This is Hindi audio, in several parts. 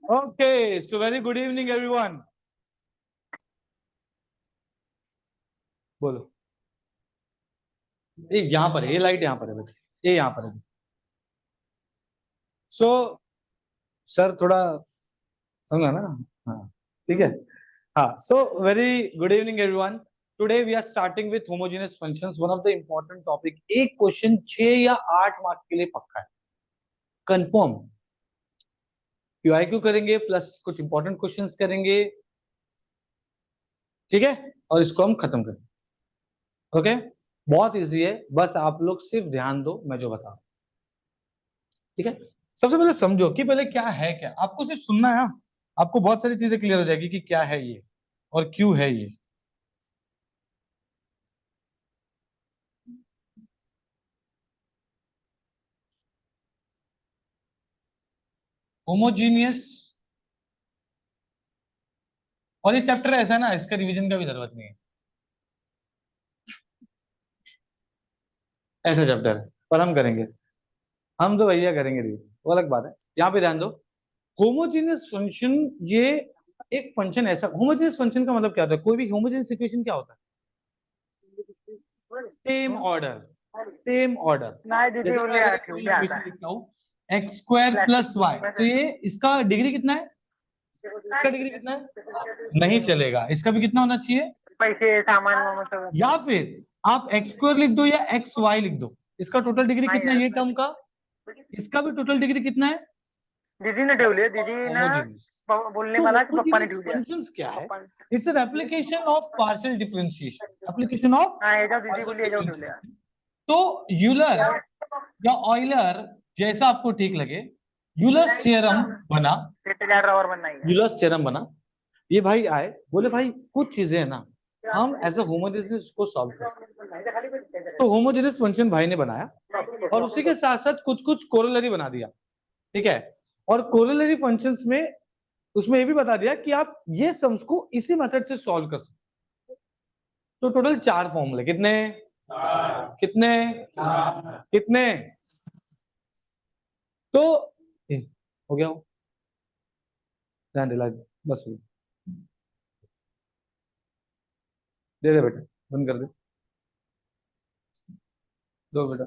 Okay, so very good evening everyone. बोलो। ये यहाँ पर है, ये लाइट यहाँ पर है बेटा, ये यहाँ पर है। सो सर थोड़ा समझा ना? हाँ ठीक है। हाँ, so very good evening everyone. Today we are starting with homogeneous functions, one of the important topic. एक क्वेश्चन 6 या 8 मार्क के लिए पक्का है, कंफर्म। क्यूआईक्यू करेंगे प्लस कुछ इंपॉर्टेंट क्वेश्चंस करेंगे, ठीक है, और इसको हम खत्म करेंगे। ओके, बहुत इजी है, बस आप लोग सिर्फ ध्यान दो मैं जो बता रहा हूं, ठीक है। सबसे पहले समझो कि पहले क्या है, क्या आपको सिर्फ सुनना है। आपको बहुत सारी चीजें क्लियर हो जाएगी कि क्या है ये और क्यों है ये। होमोजीनियस, और ये चैप्टर ऐसा है ना, इसका रिवीजन का भी जरूरत नहीं है, ऐसा चैप्टर है, पर हम करेंगे, हम तो भैया करेंगे रिवीजन, वो अलग बात है। यहाँ पे ध्यान दो, होमोजीनियस फंक्शन, ये एक फंक्शन ऐसा, होमोजीनियस फंक्शन का मतलब क्या होता है? कोई भी होमोजीनियस इक्वेशन क्या होता है? Same order, same order. जैसे मैं अगर कोई इक्वेशन लिखता हूँ एक्स स्क्वायर प्लस वाई, तो ये इसका डिग्री कितना है? इसका डिग्री कितना है? नहीं चलेगा, इसका भी कितना होना चाहिए? पैसे सामान या फिर आप एक्स स्क्वायर लिख दो या एक्स वाई लिख दो, इसका टोटल डिग्री कितना है ये टर्म का? इसका भी टोटल डिग्री कितना है? दीदी ने ठेवली, दीदी ना होमोजेनियस। बोलने तो मला की पप्पाने होमोजेनियस ठेवली. फंक्शंस क्या है? It's an application of partial differentiation, application of हाँ याच्यावर दीदी पार्शियल बोलली याच्यावर ठेवली. डिफरेंशिएशन। तो यूलर या ऑयलर, जैसा आपको ठीक लगे, यूलर्स थ्योरम बना, ड्रावर बनना है. यूलर्स थ्योरम बना। ये भाई आए, बोले भाई कुछ चीजें है ना, हम एज अ होमोजेनियस को सॉल्व कर सकते। तो होमोजेनियस फंक्शन भाई ने बनाया, और उसी के साथ साथ कुछ कुछ कोरोलरी बना दिया, ठीक है। और कोरोलरी फंक्शंस में उसमें ये भी बता दिया कि आप ये सम्स को इसी मेथड से सॉल्व कर सकते। तो टोटल 4 फॉर्मूले, कितने कितने कितने? तो हो गया, हो ध्यान दिला, बस हो, दे दे बेटा, बंद कर दे, दो बेटा।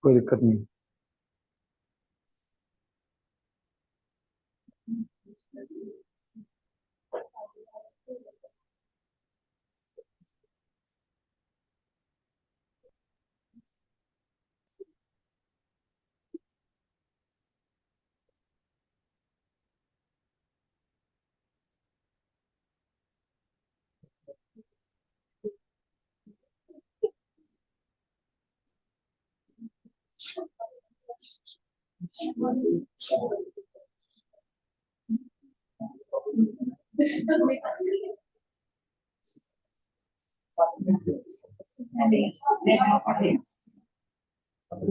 कोई दिक्कत नहीं।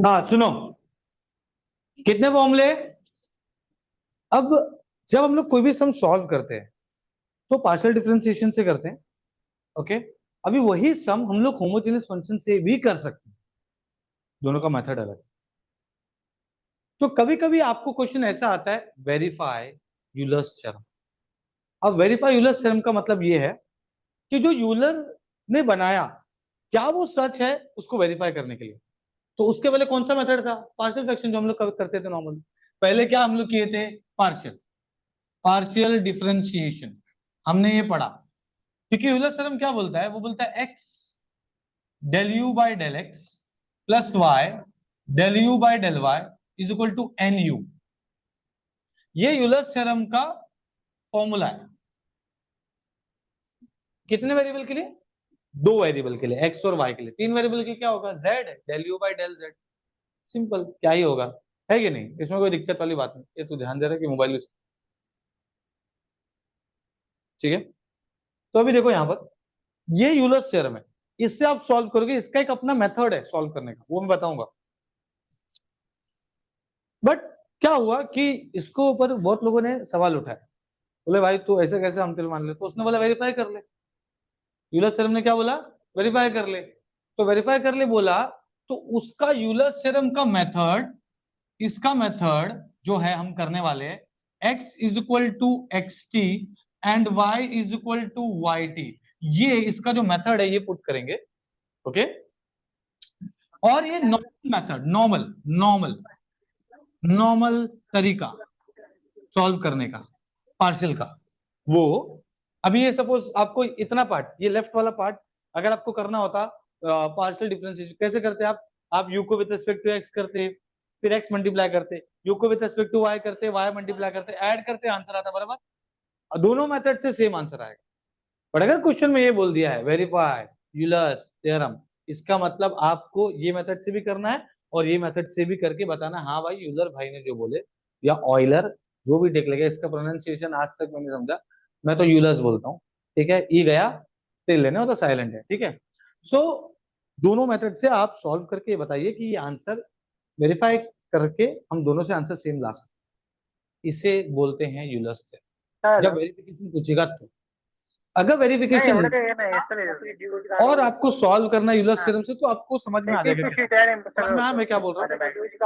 हाँ सुनो, कितने फॉर्मूले? अब जब हम लोग कोई भी सम सॉल्व करते हैं तो पार्शियल डिफरेंशिएशन से करते हैं, ओके। अभी वही सम हम लोग होमोजेनियस फंक्शन से भी कर सकते हैं, दोनों का मेथड अलग। तो कभी कभी आपको क्वेश्चन ऐसा आता है, वेरीफाई यूलर्स थ्योरम। अब वेरीफाई यूलर्स थ्योरम का मतलब ये है कि जो यूलर ने बनाया, क्या वो सच है, उसको वेरीफाई करने के लिए। तो उसके पहले कौन सा मेथड था? पार्शियल फ्रैक्शन, जो हम लोग करते थे नॉर्मली। पहले क्या हम लोग किए थे? पार्शियल, पार्शियल डिफरेंशिएशन, हमने ये पढ़ा। क्योंकि यूलर थ्योरम क्या बोलता है? वो बोलता है x del u by del x plus y del u by del y is equal to n u. ये यूलर थ्योरम का फॉर्मूला है। कितने वेरिएबल के लिए? 2 वेरिएबल के लिए, एक्स और वाई के लिए। 3 वेरिएबल के क्या होगा? Z, del u by del z. Simple, क्या ही होगा, है कि नहीं? इसमें कोई दिक्कत वाली बात नहीं। ये तू ध्यान दे रहा है कि मोबाइल यूज, ठीक है। तो अभी देखो यहाँ पर, ये यूलर्स थ्योरम है, इससे आप सॉल्व करोगे। इसका एक अपना मेथड है सॉल्व करने का, वो मैं बताऊंगा। बट क्या हुआ कि इसको ऊपर बहुत लोगों ने सवाल उठाया, बोले भाई तू ऐसे कैसे हम तेरे मान ले, तो उसने बोला वेरीफाई कर ले। यूलर थ्योरम ने क्या बोला? वेरीफाई कर ले। तो वेरीफाई कर ले बोला, तो उसका यूलर्स थ्योरम का मेथड, इसका मेथड जो है हम करने वाले हैं, x is equal to x t and y is equal to y t, ये इसका जो मेथड है ये पुट करेंगे। ओके, और ये normal method, normal normal normal तरीका सॉल्व करने का पार्शियल का, वो अभी ये सपोज आपको इतना पार्ट, ये लेफ्ट वाला पार्ट अगर आपको करना होता पार्शियल डिफरेंशिएशन कैसे करते आप यू को विद रिस्पेक्ट टू एक्स करते, फिर एक्स मल्टीप्लाई करते, यू को विद रिस्पेक्ट टू वाई करते, वाई मल्टीप्लाई करते, ऐड करते, आंसर आता बराबर। और दोनों मेथड से सेम आंसर आएगा। बट अगर क्वेश्चन में ये बोल दिया है वेरीफाई यूलर्स थ्योरम, इसका मतलब आपको ये मेथड से भी करना है और ये मेथड से भी करके बताना, हाँ भाई यूलर भाई ने जो बोले, या ऑयलर, जो भी टेक लेगा, इसका प्रोनाउंसिएशन आज तक मैंने समझा, मैं तो यूलर्स बोलता हूँ। ठीक है, ई गया तेल लेने, होता साइलेंट है। ठीक है, सो दोनों मेथड से आप सॉल्व करके बताइए कि ये आंसर वेरीफाई करके हम दोनों से आंसर सेम ला सकते, इसे बोलते हैं यूलर्स थ्योरम। जब वेरिफिकेशन पूछेगा तो, अगर वेरिफिकेशन और आपको सॉल्व करना यूलर्स थ्योरम से, तो आपको समझ में आ जाएगा, समझ में आया मैं क्या बोल रहा हूँ।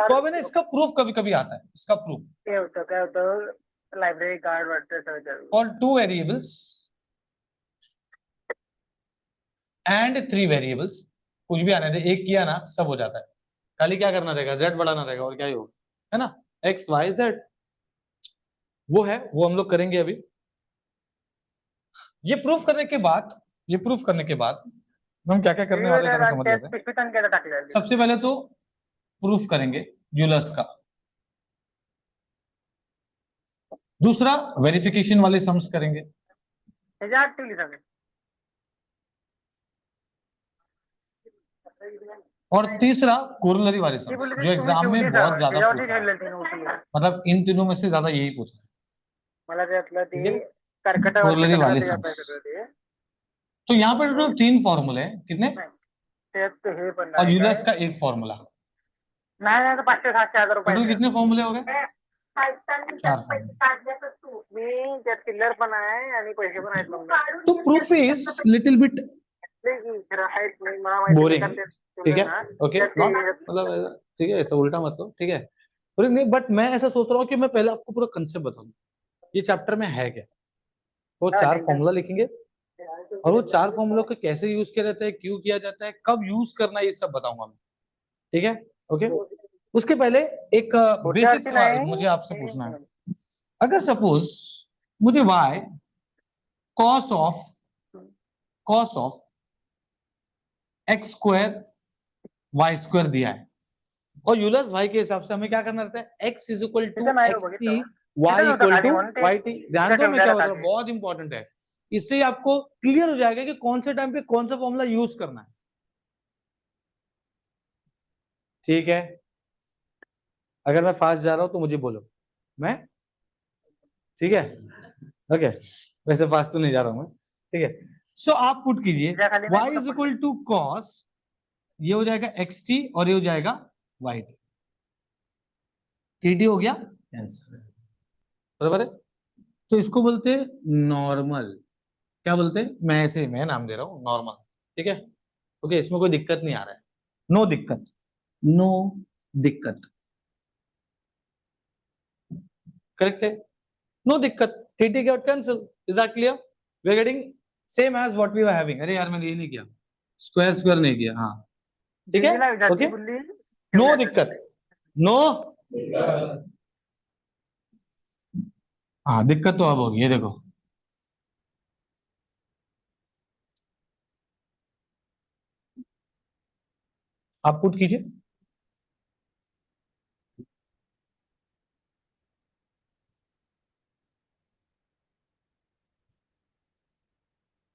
तो अभी ना इसका प्रूफ कभी कभी आता है, इसका प्रूफ लाइब्रेरी कार्ड और 2 वेरिएबल्स एंड 3 वेरिएबल्स, कुछ भी आने दे, एक किया ना सब हो जाता है, खाली क्या करना रहेगा, z बढ़ाना रहेगा और क्या ही होगा, है ना, x y z, वो है, वो हम लोग करेंगे अभी। ये प्रूफ करने के बाद, ये प्रूफ करने के बाद हम क्या क्या करने वाले हैं समझ लेते हैं। सबसे पहले तो प्रूफ करेंगे यूलर्स का, दूसरा वेरिफिकेशन वाले सम्स करेंगे, और तीसरा कोरोलरी वाले सम्स, जो एग्जाम में बहुत ज्यादा पूछा है, मतलब इन तीनों में से ज्यादा यही पूछा है, कोरोलरी वाले सम्स। तो यहाँ पर टोटल 3 फॉर्मूले हैं, कितने, और यूलर्स का एक फॉर्मूला, टोटल कितने फॉर्मूले हो गए, 4 फॉर्मूले। तो proof is little bit boring, ठीक है, ओके, मतलब ठीक है, ऐसा उल्टा मत लो, ठीक है, बोरिंग नहीं, बट मैं ऐसा सोच रहा हूँ कि मैं पहले आपको पूरा कंसेप्ट बताऊं, ये चैप्टर में है क्या। वो 4 फॉर्मूला लिखेंगे, और वो 4 फॉर्मूलों को कैसे यूज किया जाता है, क्यों किया जाता है, कब यूज करना है, ये सब बताऊंगा मैं, ठीक है, ओके। उसके पहले एक बेसिक सवाल मुझे आपसे पूछना है, अगर सपोज मुझे y cos of x square y square दिया है, और यूलर्स भाई के हिसाब से हमें क्या करना रहता है, x is equal to x t, y equal to y t. ध्यान दो मैं क्या बता रहा हूँ, बहुत इंपॉर्टेंट है, इससे आपको क्लियर हो जाएगा कि कौन से टाइम पे कौन सा फॉर्मूला यूज करना है, ठीक है। अगर मैं फास्ट जा रहा हूं तो मुझे बोलो, मैं, ठीक है, ओके, वैसे फास्ट तो नहीं जा रहा हूं मैं, ठीक है। सो आप पुट कीजिए y is equal to cos, ये हो जाएगा एक्स टी और ये हो जाएगा वाई टी, टी टी हो गया आंसर, बराबर है। तो इसको बोलते हैं नॉर्मल, क्या बोलते हैं, मैं ऐसे मैं नाम दे रहा हूं नॉर्मल, ठीक है, ओके, इसमें कोई दिक्कत नहीं आ रहा है, नो दिक्कत, नो दिक्कत, करेक्ट है, नो दिक्कत, t got cancelled, is that clear, we are getting same as what we were having. अरे यार मैंने ये नहीं किया, स्क्वायर स्क्वायर नहीं किया, हाँ ठीक है, ओके, नो दिक्कत, नो, हाँ दिक्कत तो अब होगी, ये देखो, आप पुट कीजिए,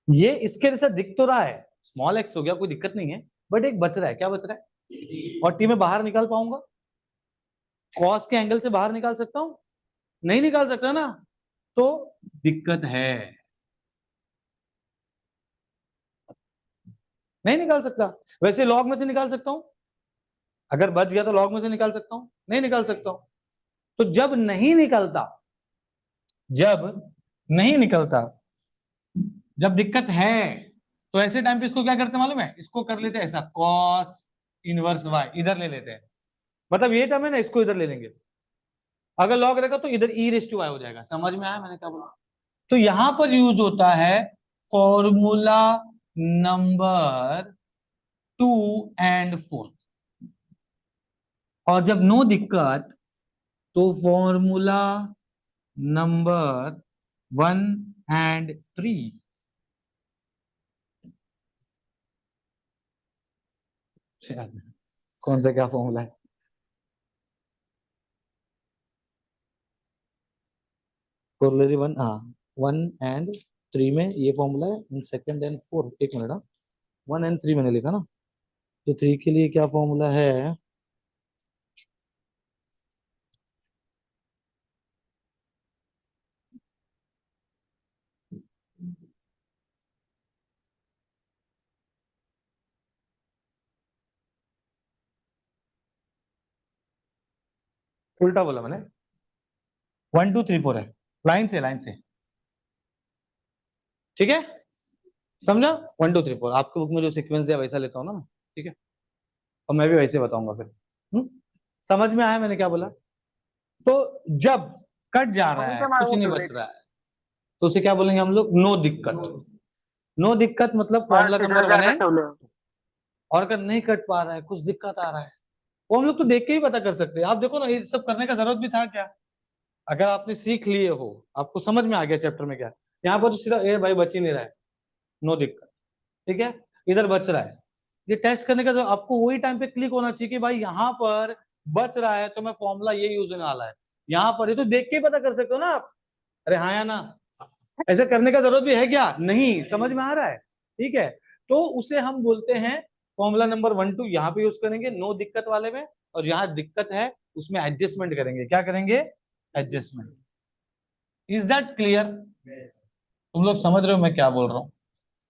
ये इसके जैसा दिख तो रहा है, स्मॉल एक्स हो गया, कोई दिक्कत नहीं है, बट एक बच रहा है, क्या बच रहा है, और टी में बाहर निकाल पाऊंगा, कॉस के एंगल से बाहर निकाल सकता हूं, नहीं निकाल सकता ना, तो दिक्कत है, नहीं निकाल सकता। वैसे लॉग में से निकाल सकता हूं, अगर बच गया तो लॉग में से निकाल सकता हूं, नहीं निकाल सकता हूं। तो जब नहीं निकलता, जब नहीं निकलता, जब दिक्कत है, तो ऐसे टाइम पे इसको क्या करते हैं मालूम है, इसको कर लेते हैं ऐसा, कॉस इनवर्स वाई इधर ले लेते हैं, मतलब ये टर्म है ना, इसको इधर ले लेंगे, अगर लॉग रहेगा तो इधर ई रेस टू वाई हो जाएगा। समझ में आया मैंने क्या बोला? तो यहां पर यूज होता है फॉर्मूला नंबर 2 और 4, और जब नो दिक्कत तो फॉर्मूला नंबर 1 और 3। कौन सा क्या फॉर्मूला है? कोरोलरी 1, हाँ 1 और 3 में ये फॉर्मूला है, सेकंड एंड फोर्थ, एक मिनट, हाँ 1 और 3 मैंने लिखा ना, तो 3 के लिए क्या फॉर्मूला है? उल्टा बोला मैंने, 1 2 3 4 है, लाइन से, ठीक है, समझा? 1 2 3 4 आपके बुक में जो सीक्वेंस दिया वैसा लेता हूँ ना मैं, ठीक है, और मैं भी वैसे बताऊंगा फिर। समझ में आया मैंने क्या बोला? तो जब कट जा रहा कौन है, सा कुछ वो नहीं बच ट्यूबलाइट रहा है, तो उसे क्या बोलेंगे हम लोग? नो दिक्कत। नो दिक्कत मतलब बस फॉर्मूला नंबर इधर 1 जाकर है, ठेवले और अगर नहीं कट पा रहा है, कुछ दिक्कत आ रहा है, वो हम लोग तो देख के ही पता कर सकते हैं। आप देखो ना, ये सब करने का जरूरत भी था क्या? अगर आपने सीख लिए हो, आपको समझ में आ गया चैप्टर में क्या, यहाँ पर तो सीधा ए भाई बच ही नहीं रहा है, नो दिक्कत, ठीक है, इधर बच रहा है, ये टेस्ट करने का आपको वही टाइम पे क्लिक होना चाहिए कि भाई यहाँ पर बच रहा है तो मैं फॉर्मूला ये यूज होने वाला है, यहाँ पर ये तो देख के ही पता कर सकते हो ना आप। अरे हाँ या ना? ऐसा करने का जरूरत भी है क्या? नहीं, समझ में आ रहा है? ठीक है, तो उसे हम बोलते हैं फॉर्मूला नंबर 1 2, यहाँ पे यूज करेंगे नो दिक्कत वाले में, और यहाँ दिक्कत है उसमें एडजस्टमेंट करेंगे। क्या करेंगे? एडजस्टमेंट। Is that clear? तुम लोग समझ रहे हो मैं क्या बोल रहा हूँ?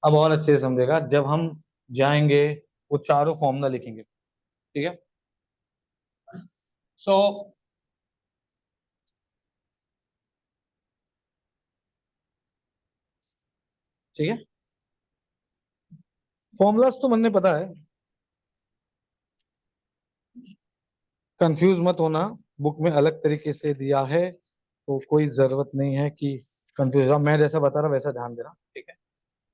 अब और अच्छे से समझेगा जब हम जाएंगे, वो चारों फॉर्मूला लिखेंगे, ठीक है। सो ठीक है, फॉर्मूलाज तो बनने पता है, कंफ्यूज मत होना, बुक में अलग तरीके से दिया है, तो कोई जरूरत नहीं है कि कंफ्यूज हो। मैं जैसा बता रहा वैसा ध्यान देना, ठीक है।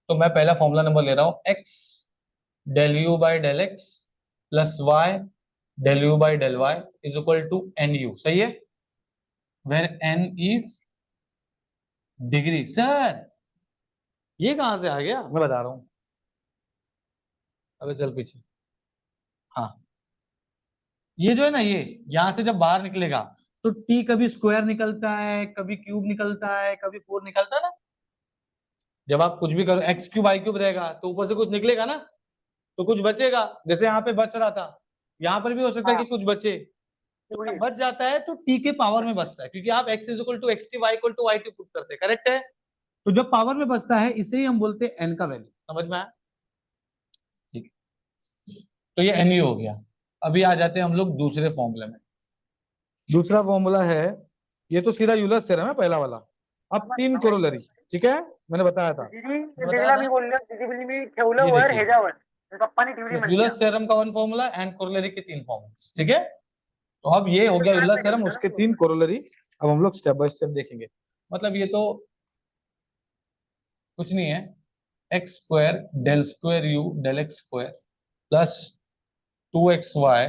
तो मैं पहला फॉर्मूला नंबर ले रहा हूँ, x del u by del x plus y del u by del y is equal to n u, सही है, where n is degree. Sir ये कहां से आ गया? मैं बता रहा हूँ, अबे चल पीछे, हाँ ये जो है ना, ये यहां से जब बाहर निकलेगा तो टी कभी स्क्वायर निकलता है, कभी क्यूब निकलता है, कभी 4 निकलता है ना। जब आप कुछ भी करो, एक्स क्यूब आई क्यूब रहेगा तो ऊपर से कुछ निकलेगा ना, तो कुछ बचेगा, जैसे यहाँ पे बच रहा था, यहाँ पर भी हो सकता है कि हाँ कुछ बचे। तो जब बच जाता है तो टी के पावर में बचता है, क्योंकि आप x is equal to x t, y equal to y t put करते हैं, करेक्ट है? तो जब पावर में बचता है इसे ही हम बोलते हैं एन का वैल्यू। समझ में आया? ठीक है, तो ये एन यू हो गया। अभी आ जाते हैं हम लोग दूसरे फॉर्मूले में। दूसरा फॉर्मूला है, ये तो सीधा यूलर्स थ्योरम है पहला वाला। अब 3 कोरोलरी, ठीक है, मैंने बताया था, दीदी मैंने बताया दीदीला था। मी बोललो, दीदी बोलली मी ठेवलं ये वर देखिए, ह्याच्यावर, पप्पानी ठेवली म्हणते यूलर्स थ्योरम का 1 फॉर्मूला एंड कोरोलरी के 3 फॉर्मूले, ठीक है। तो अब ये हो गया यूलर थ्योरम, उसके 3 कोरोलरी। अब हम लोग स्टेप बाय स्टेप देखेंगे। मतलब ये तो कुछ नहीं है, x square del square u del x square plus 2xy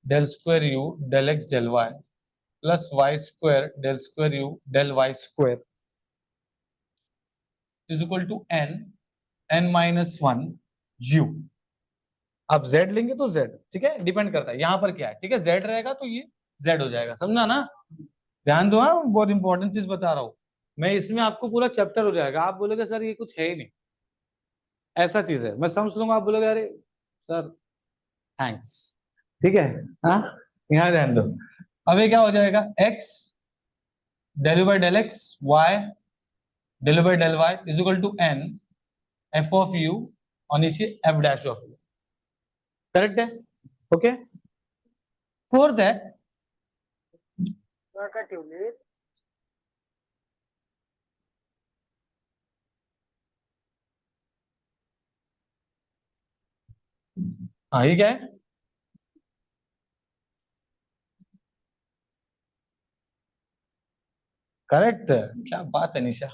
del square u del x del y plus y square del square u del y square is equal to n minus 1 u. आप z लेंगे तो z, ठीक है, डिपेंड करता है यहाँ पर क्या है, ठीक है, z रहेगा तो ये z हो जाएगा, समझा ना? ध्यान दो, हाँ बहुत इंपॉर्टेंट चीज बता रहा हूँ मैं, इसमें आपको पूरा चैप्टर हो जाएगा। आप बोलोगे सर ये कुछ है ही नहीं, ऐसा चीज है, मैं समझ लूंगा, आप बोलोगे अरे सर थैंक्स, ठीक है। हाँ, यहाँ ध्यान दो। अब ये क्या हो जाएगा, x del by del x, y del by del y is equal to n f of u और नीचे f dash of u, correct है? ओके, फोर्थ है, का ठेवली हाँ ये क्या है? करेक्ट, क्या बात है निशा।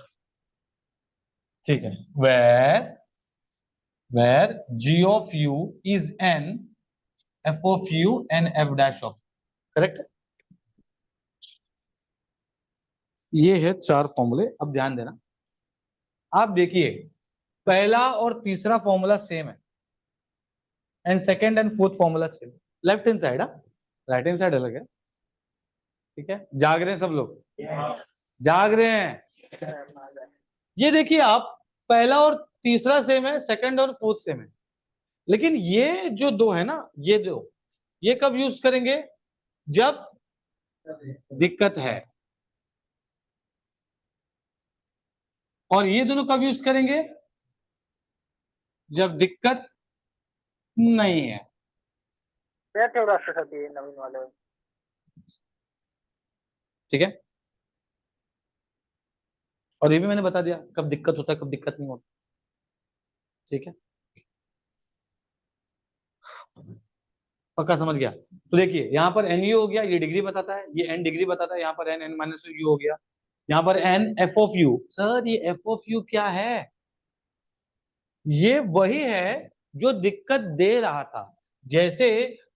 ठीक है, वेर g ऑफ u इज n f of u and f dash of, correct. ये है चार फॉर्मूले। अब ध्यान देना, आप देखिए पहला और तीसरा फॉर्मूला सेम है, and second and fourth formula same. Left hand side, right hand side अलग है। ठीक है, जाग रहे हैं सब लोग? जाग रहे हैं? ये देखिए आप, पहला और तीसरा सेम है, सेकंड और फोर्थ सेम है, लेकिन ये जो दो है ना, ये दो, ये कब यूज करेंगे? जब दिक्कत है। और ये दोनों कब यूज करेंगे? जब दिक्कत नहीं है। त्या तेवढं असण्यासाठी नवीन वाले ठीक है, और ये भी मैंने बता दिया कब दिक्कत होता है कब दिक्कत नहीं होता। ठीक है, पक्का समझ गया? तो देखिए यहाँ पर एन यू हो गया, ये डिग्री बताता है, ये एन डिग्री बताता है, यहाँ पर एन एन माइनस यू हो गया, यहाँ पर n f of u. Sir ये एफ ऑफ यू क्या है? ये वही है जो दिक्कत दे रहा था। जैसे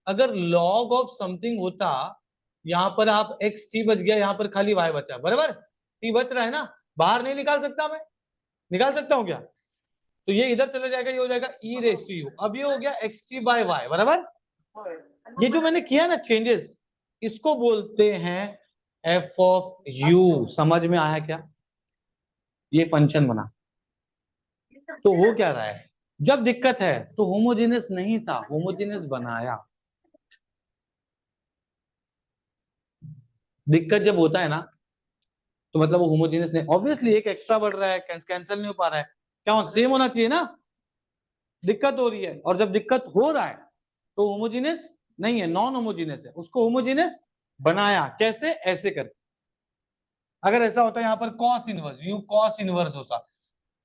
अगर लॉग ऑफ समथिंग होता, यहां पर आप एक्स टी बच गया, यहां पर खाली वाई बचा, बराबर? टी बच रहा है ना, बाहर नहीं निकाल सकता मैं? निकाल सकता हूं क्या? तो ये इधर चला जाएगा, ये हो जाएगा ई रेस टू यू। अब ये हो गया एक्स टी बाय वाई, बराबर? ये जो मैंने किया ना चेंजेस, इसको बोलते हैं एफ ऑफ यू। समझ में आया क्या? ये फंक्शन बना। तो हो क्या रहा है, जब दिक्कत है तो होमोजेनियस नहीं था, होमोजेनियस बनाया। दिक्कत जब होता है ना, तो मतलब वो होमोजेनियस नहीं। ऑब्वियसली एक एक्स्ट्रा बढ़ रहा है, कैंसिल नहीं हो पा रहा है, क्या सेम होना चाहिए ना? दिक्कत हो रही है, और जब दिक्कत हो रहा है तो होमोजेनियस नहीं है, नॉन होमोजेनियस है, उसको होमोजेनियस बनाया। कैसे? ऐसे करके। अगर ऐसा होता यहाँ पर cos inverse you, cos inverse होता,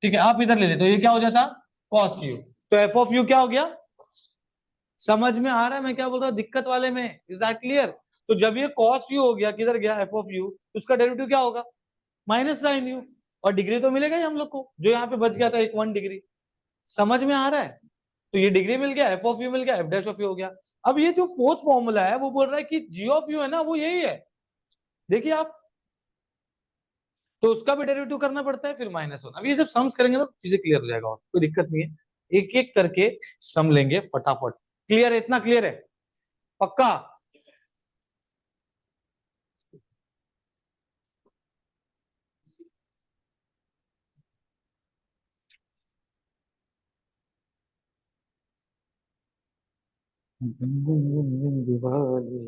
ठीक है, आप इधर ले लेते, तो ये क्या हो जाता? Cos u. तो एफ ऑफ यू क्या हो गया? समझ में आ रहा है मैं क्या बोल रहा हूँ दिक्कत वाले में? Is that clear? तो जब ये कॉस यू हो गया, किधर गया एफ ऑफ यू, तो उसका डेरिवेटिव क्या होगा? Minus sine u. और डिग्री तो मिलेगा ही हम लोग को, जो यहाँ पे बच गया था एक 1 डिग्री। समझ में आ रहा है? तो ये डिग्री मिल गया, एफ ऑफ यू मिल गया, एफ डैश ऑफ यू हो गया। अब ये जो फोर्थ फॉर्मूला है वो बोल रहा है कि जी ऑफ यू है ना, वो यही है। देखिए आप, तो उसका भी डेरिवेटिव करना पड़ता है, फिर माइनस होना। अब ये जब सम्स करेंगे ना, चीजें क्लियर हो जाएगा, और कोई दिक्कत नहीं है। एक एक करके सम लेंगे फटाफट। क्लियर है? इतना क्लियर है? पक्का? दिवाली।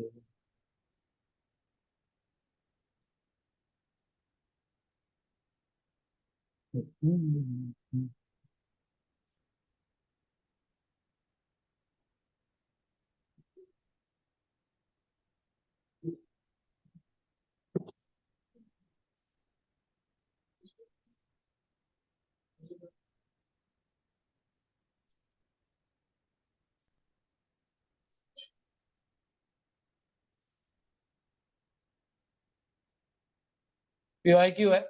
पीवाई क्यू है।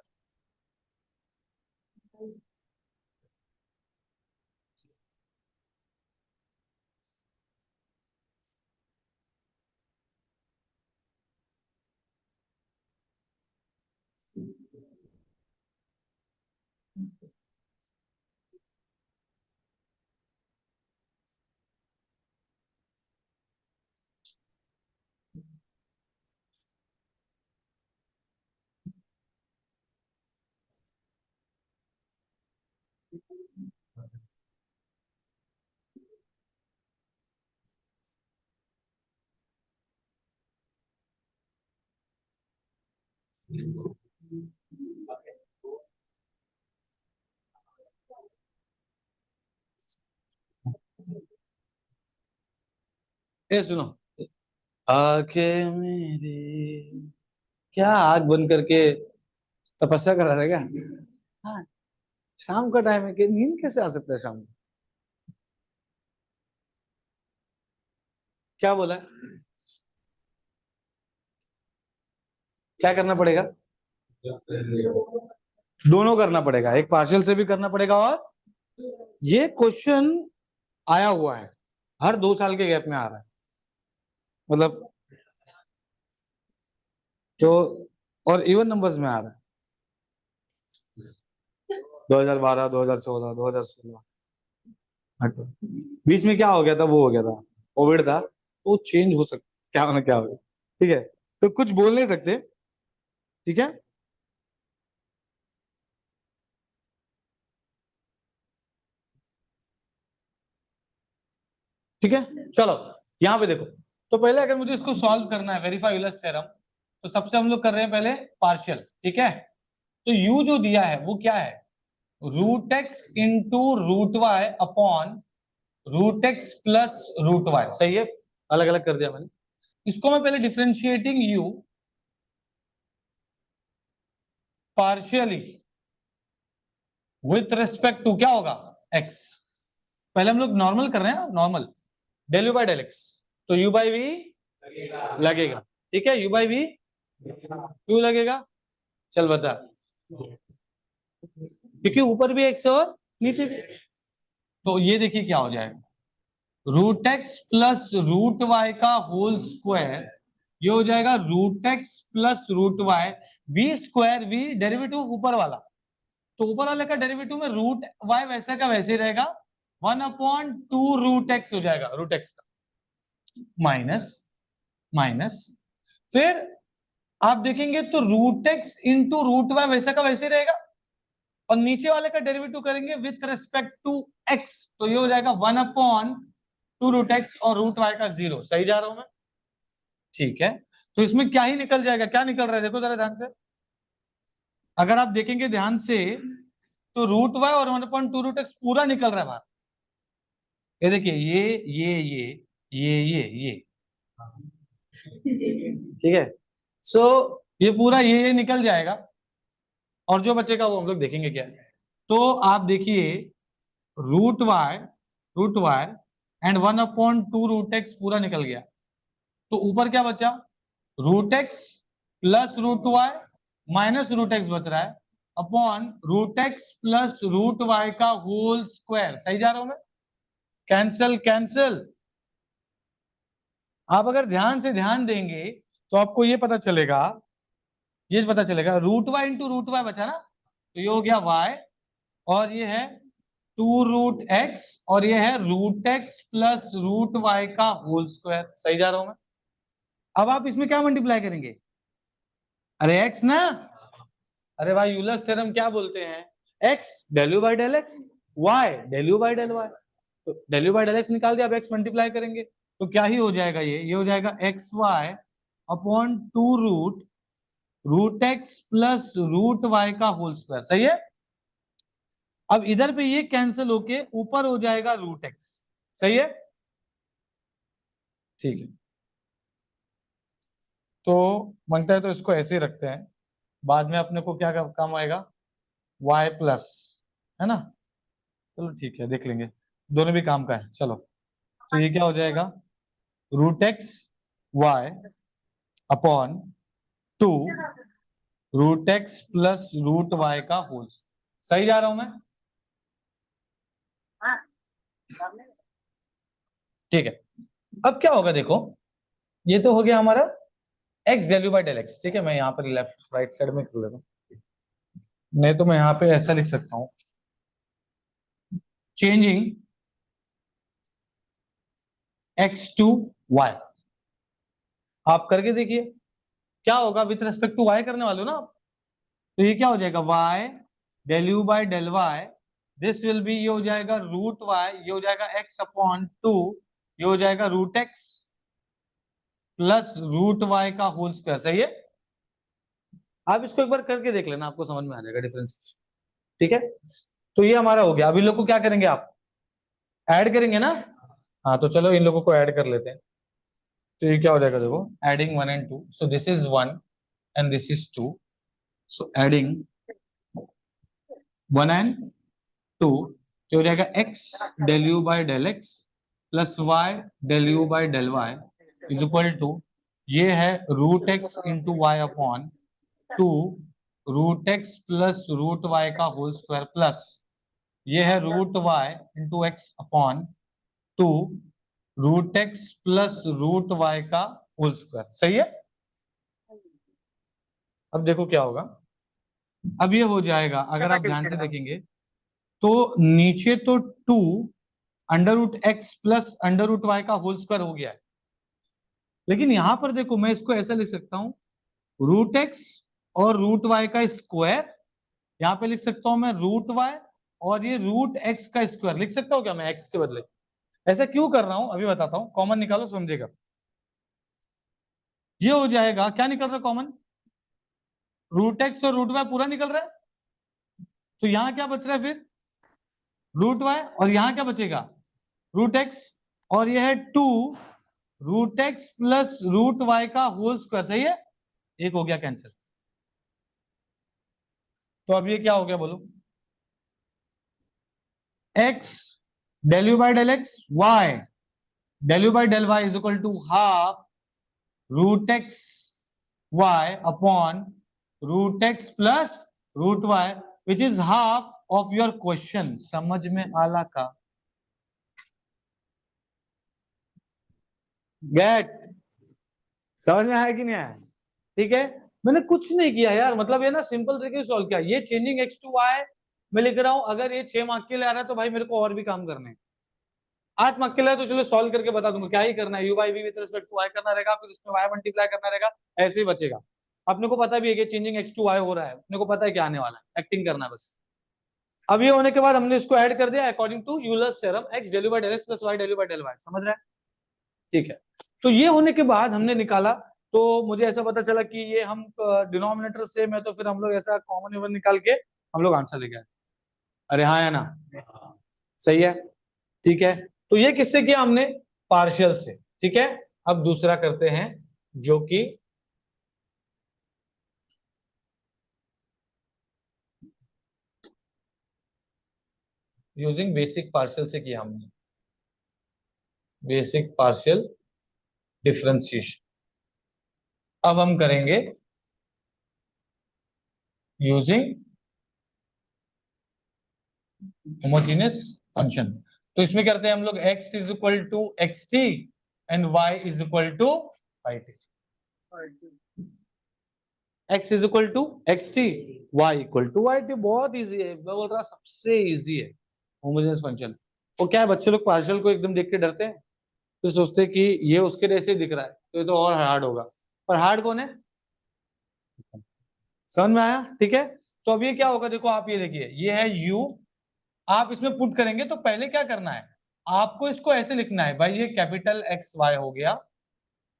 ये सुनो, आके मेरी, क्या आग बंद करके तपस्या कर रहा है क्या? हाँ, शाम का टाइम है कि नींद कैसे आ सकता है शाम को? क्या बोला है? क्या करना पड़ेगा? दोनों करना पड़ेगा, एक पार्शियल से भी करना पड़ेगा, और ये क्वेश्चन आया हुआ है, हर 2 साल के गैप में आ रहा है, मतलब तो, और इवन नंबर्स में आ रहा है, 2012, 2014, 2016। बीच में क्या हो गया था, वो हो गया था, कोविड था, तो चेंज हो सकता, क्या होना क्या हो गया, ठीक है, तो कुछ बोल नहीं सकते, ठीक है। ठीक है, चलो यहाँ पे देखो, तो पहले अगर मुझे इसको सॉल्व करना है, वेरीफाई यूलर्स थ्योरम, तो सबसे हम लोग कर रहे हैं पहले पार्शियल, ठीक है। तो u जो दिया है वो क्या है, root x into root y upon root x plus root y, सही है, अलग अलग कर दिया मैंने इसको। मैं पहले differentiating u partially with respect to क्या होगा, x, पहले हम लोग नॉर्मल कर रहे हैं, normal del u by del x, तो u बाई वी लगेगा, ठीक है, u बाई वी क्यों लगेगा, चल बता, क्योंकि ऊपर भी x है और नीचे भी, तो ये देखिए क्या हो जाएगा, root x plus root y का होल स्क्वायर, ये हो जाएगा root x plus root y, v square, v derivative ऊपर वाला, तो ऊपर वाले का डेरिवेटिव में रूट वाई वैसे का वैसे ही रहेगा, 1/2 रूट एक्स हो जाएगा, रूट एक्स का माइनस माइनस, फिर आप देखेंगे तो root x into root y वैसा का वैसे रहेगा, और नीचे वाले का डेरिवेटिव करेंगे विथ रिस्पेक्ट टू एक्स, तो ये हो जाएगा 1/2 रूट एक्स और रूट वाई का 0, सही जा रहा हूं मैं, ठीक है। तो इसमें क्या ही निकल जाएगा, क्या निकल रहा है देखो जरा ध्यान से, अगर आप देखेंगे ध्यान से तो रूट वाई और 1/2 रूट एक्स पूरा निकल रहा है बाहर, ये देखिए, ये ठीक है, सो ये पूरा ये निकल जाएगा, और जो बचेगा वो हम लोग देखेंगे क्या है। तो आप देखिए root y and 1/2 root x पूरा निकल गया, तो ऊपर क्या बचा, root x plus root y minus root x बच रहा है, upon root x plus root y का होल स्क्वायर, सही जा रहा हूं मैं, कैंसल कैंसल। आप अगर ध्यान से ध्यान देंगे तो आपको ये पता चलेगा, ये पता चलेगा root y into root y बचा ना, तो ये हो गया वाई, और ये है 2 रूट एक्स, और ये है root x plus root y का होल स्क्वायर, सही जा रहा हूं मैं। अब आप इसमें क्या मल्टीप्लाई करेंगे, अरे एक्स ना, अरे भाई यूलर्स थ्योरम क्या बोलते हैं, x del u by del x, y del u by del y, तो del u by del x निकाल दिया, अब एक्स मल्टीप्लाई करेंगे तो क्या ही हो जाएगा, ये हो जाएगा x y upon 2 root root x plus root y का होल स्क्वायर, सही है। अब इधर पे ये कैंसिल होके ऊपर हो जाएगा रूट एक्स, सही है, ठीक है। तो बनता है तो इसको ऐसे ही रखते हैं, बाद में अपने को क्या काम आएगा, y प्लस, है ना, चलो ठीक है देख लेंगे, दोनों भी काम का है, चलो, तो ये क्या हो जाएगा, root x y upon 2 root x plus root y का होल, सही जा रहा हूं मैं, हाँ, सामने। ठीक है। अब क्या होगा देखो, ये तो हो गया हमारा x del u by del x, ठीक है, मैं यहाँ पर लेफ्ट राइट साइड में कर लेता हूँ, नहीं तो मैं यहाँ पे ऐसा लिख सकता हूँ, चेंजिंग एक्स टू वाई, आप करके देखिए क्या होगा, विथ रेस्पेक्ट टू वाई करने वाले हो ना आप, तो ये क्या हो जाएगा, y del u by del y, this will be, ये हो जाएगा रूट वाई, ये हो जाएगा एक्स अपॉन 2, ये हो जाएगा root x plus root y का होल स्क्वायर, सही है। आप इसको एक बार करके देख लेना, आपको समझ में आ जाएगा डिफरेंस, ठीक है। तो ये हमारा हो गया, अब इन लोग को क्या करेंगे, आप ऐड करेंगे ना, हाँ तो चलो इन लोगों को ऐड कर लेते हैं, तो ये क्या हो जाएगा देखो, adding 1 and 2, so this is 1 and this is 2, so adding 1 and 2, तो हो जाएगा x del u by del x plus y del u by del y is equal to, ये है root x into y upon two root x plus root y का होल स्क्वायर प्लस ये है root y into x upon two root x plus root y का होल स्क्वायर। सही है। अब देखो क्या होगा, अब ये हो जाएगा अगर आप ध्यान से देखेंगे तो नीचे तो two under root x plus under root y का होल स्क्वायर हो गया है, लेकिन यहां पर देखो मैं इसको ऐसा लिख सकता हूं रूट एक्स और रूट वाई का स्क्वायर, यहां पे लिख सकता हूं मैं रूट वाई और ये रूट एक्स का स्क्वायर लिख सकता हूं क्या मैं एक्स के बदले। ऐसा क्यों कर रहा हूं अभी बताता हूं, कॉमन निकालो समझेगा। ये हो जाएगा, क्या निकल रहा है कॉमन, रूट एक्स और रूट वाई पूरा निकल रहा है, तो यहां क्या बच रहा है फिर रूट वाई, और यहां क्या बचेगा रूट एक्स, और यह है two root x plus root y का होल स्क्वायर। सही है, एक हो गया कैंसिल। तो अब ये क्या हो गया बोलो, x del u by del x, y del u by del y is equal to half root x y upon root x plus root y which is half of your question. समझ में आला का गेट, समझ में आया कि नहीं आया। ठीक है, मैंने कुछ नहीं किया यार, मतलब ये ना सिंपल तरीके से सॉल्व किया। ये चेंजिंग एक्स टू वाई मैं लिख रहा हूं, अगर ये 6 मार्क के लिए आ रहा है तो भाई मेरे को और भी काम करने हैं। 8 मार्क के लिए तो चलो सॉल्व करके बता दूंगा, क्या ही करना है, u by v with respect to y करना रहेगा, फिर उसमें वाई मल्टीप्लाई करना रहेगा, ऐसे ही बचेगा। अपने को पता भी है कि चेंजिंग एक्स टू वाई हो रहा है, अपने को पता है क्या आने वाला है, एक्टिंग करना है बस। अब ये होने के बाद हमने इसको ऐड कर दिया according to Euler's theorem, x del u by del x plus y del u by del y. समझ रहे हैं, ठीक है। तो ये होने के बाद हमने निकाला, तो मुझे ऐसा पता चला कि ये हम डिनोमिनेटर सेम है, तो फिर हम लोग ऐसा कॉमन एवन निकाल के हम लोग आंसर लेके आए। अरे हाँ है ना, सही है, ठीक है। तो ये किससे किया हमने, पार्शियल से। ठीक है, अब दूसरा करते हैं जो कि यूजिंग बेसिक पार्शियल से किया हमने, बेसिक पार्शियल डिफरेंशिएशन। अब हम करेंगे यूजिंग होमोजेनियस फंक्शन। तो इसमें करते हैं हम लोग x is equal to x t and y is equal to y t. x is equal to x t, y equal to y t. बहुत इजी है, मैं बोल रहा सबसे इजी है होमोजेनियस फंक्शन। वो क्या है, बच्चे लोग पार्शियल को एकदम देख के डरते हैं, तो सोचते हैं कि ये उसके जैसे दिख रहा है तो ये तो और हार्ड होगा, पर हार्ड कौन है, समझ में आया। ठीक है, तो अब ये क्या होगा, देखो आप ये देखिए, ये है u, आप इसमें पुट करेंगे तो पहले क्या करना है, आपको इसको ऐसे लिखना है भाई, ये कैपिटल एक्स वाई हो गया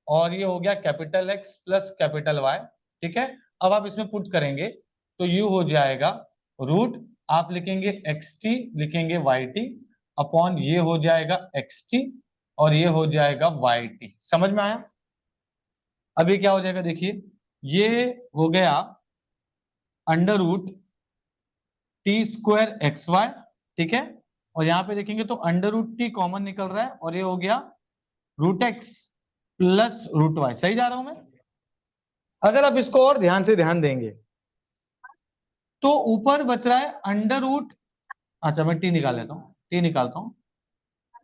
और ये हो गया capital x plus capital y. ठीक है, अब आप इसमें पुट करेंगे तो यू हो जाएगा रूट, आप लिखेंगे एक्स टी लिखेंगे वाई टी अपॉन ये हो जाएगा एक्स टी और ये हो जाएगा वाई टी। समझ में आया। अब ये क्या हो जाएगा, देखिए ये हो गया under root t square x y. ठीक है, और यहां पे देखेंगे तो अंडर रूट टी कॉमन निकल रहा है और ये हो गया root x plus root y. सही जा रहा हूं मैं। अगर आप इसको और ध्यान से ध्यान देंगे तो ऊपर बच रहा है अंडर रूट, अच्छा मैं टी निकाल लेता हूं, टी निकालता हूं,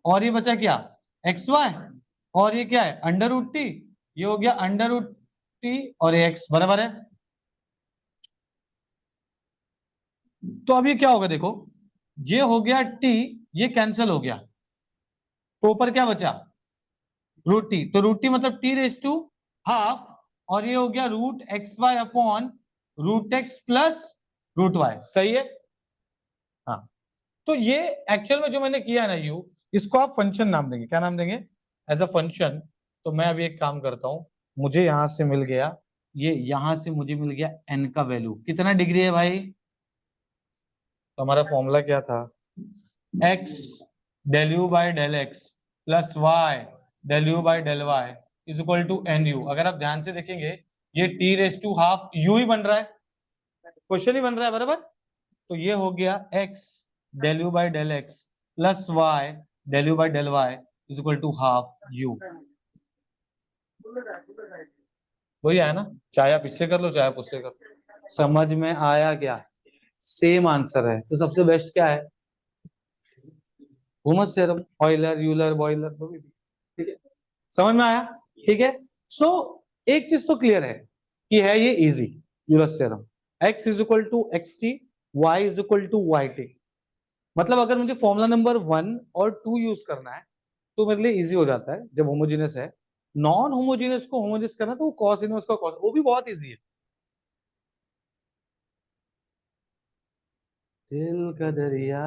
और ये बचा क्या एक्स वाई, और ये क्या है अंडर रूट टी, ये हो गया अंडर रूट टी और ये एक्स बराबर है। तो अब ये क्या होगा, देखो ये हो गया टी, ये कैंसिल हो गया, तो ऊपर क्या बचा रूट टी, तो रूट टी मतलब टी रेज टू हाफ, और ये हो गया root x y upon root x plus root y. सही है, हाँ। तो ये एक्चुअल में जो मैंने किया है ना यू, इसको आप फंक्शन नाम देंगे, क्या नाम देंगे, एज अ फंक्शन। तो मैं अभी एक काम करता हूं, मुझे यहां से मिल गया, ये यहां से मुझे मिल गया एन का वैल्यू कितना डिग्री है भाई, तो हमारा फॉर्मूला क्या था, x del u by del x plus y del u by del y is equal to n u. अगर आप ध्यान से देखेंगे ये t raise to half u ही बन रहा है, क्वेश्चन ही बन रहा है बराबर। तो ये हो गया x del u by del x plus y del u by del y is equal to half u. वही आया ना, चाहे आप इससे कर लो चाहे आप उससे कर लो। समझ में आया क्या? सेम आंसर है। तो सबसे बेस्ट क्या है? Humus theorem, Euler Euler boiler, ठीक है। समझ में आया? ठीक है। सो एक चीज तो क्लियर है कि है ये easy, Euler theorem. x is equal to x t, y is equal to y t. मतलब अगर मुझे फॉर्मूला नंबर 1 और 2 यूज करना है तो मेरे लिए इजी हो जाता है जब होमोजेनस है। नॉन होमोजेनस को होमोजेनस करना तो वो कॉस इनवर्स का कॉस, वो भी बहुत इजी है। दिल का दरिया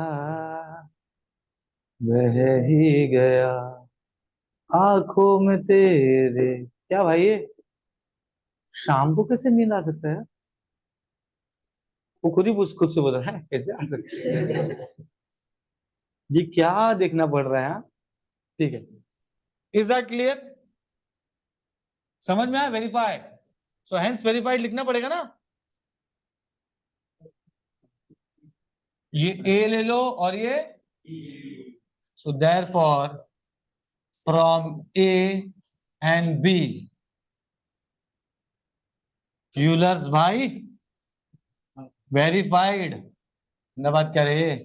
बह ही गया आंखों में तेरे। क्या भाई ये शाम को कैसे नींद आ सकता है? वो खुद ही खुद से बोल रहा है कैसे आ सकता है? ये क्या देखना पड़ रहा है? हाँ? ठीक है। Is that clear? समझ में आया? वेरीफाइड, सो हेंस वेरीफाइड लिखना पड़ेगा ना। ये ए ले लो और ये, so therefore from A and B Euler's भाई वेरीफाइड। ना बात क्या रहे।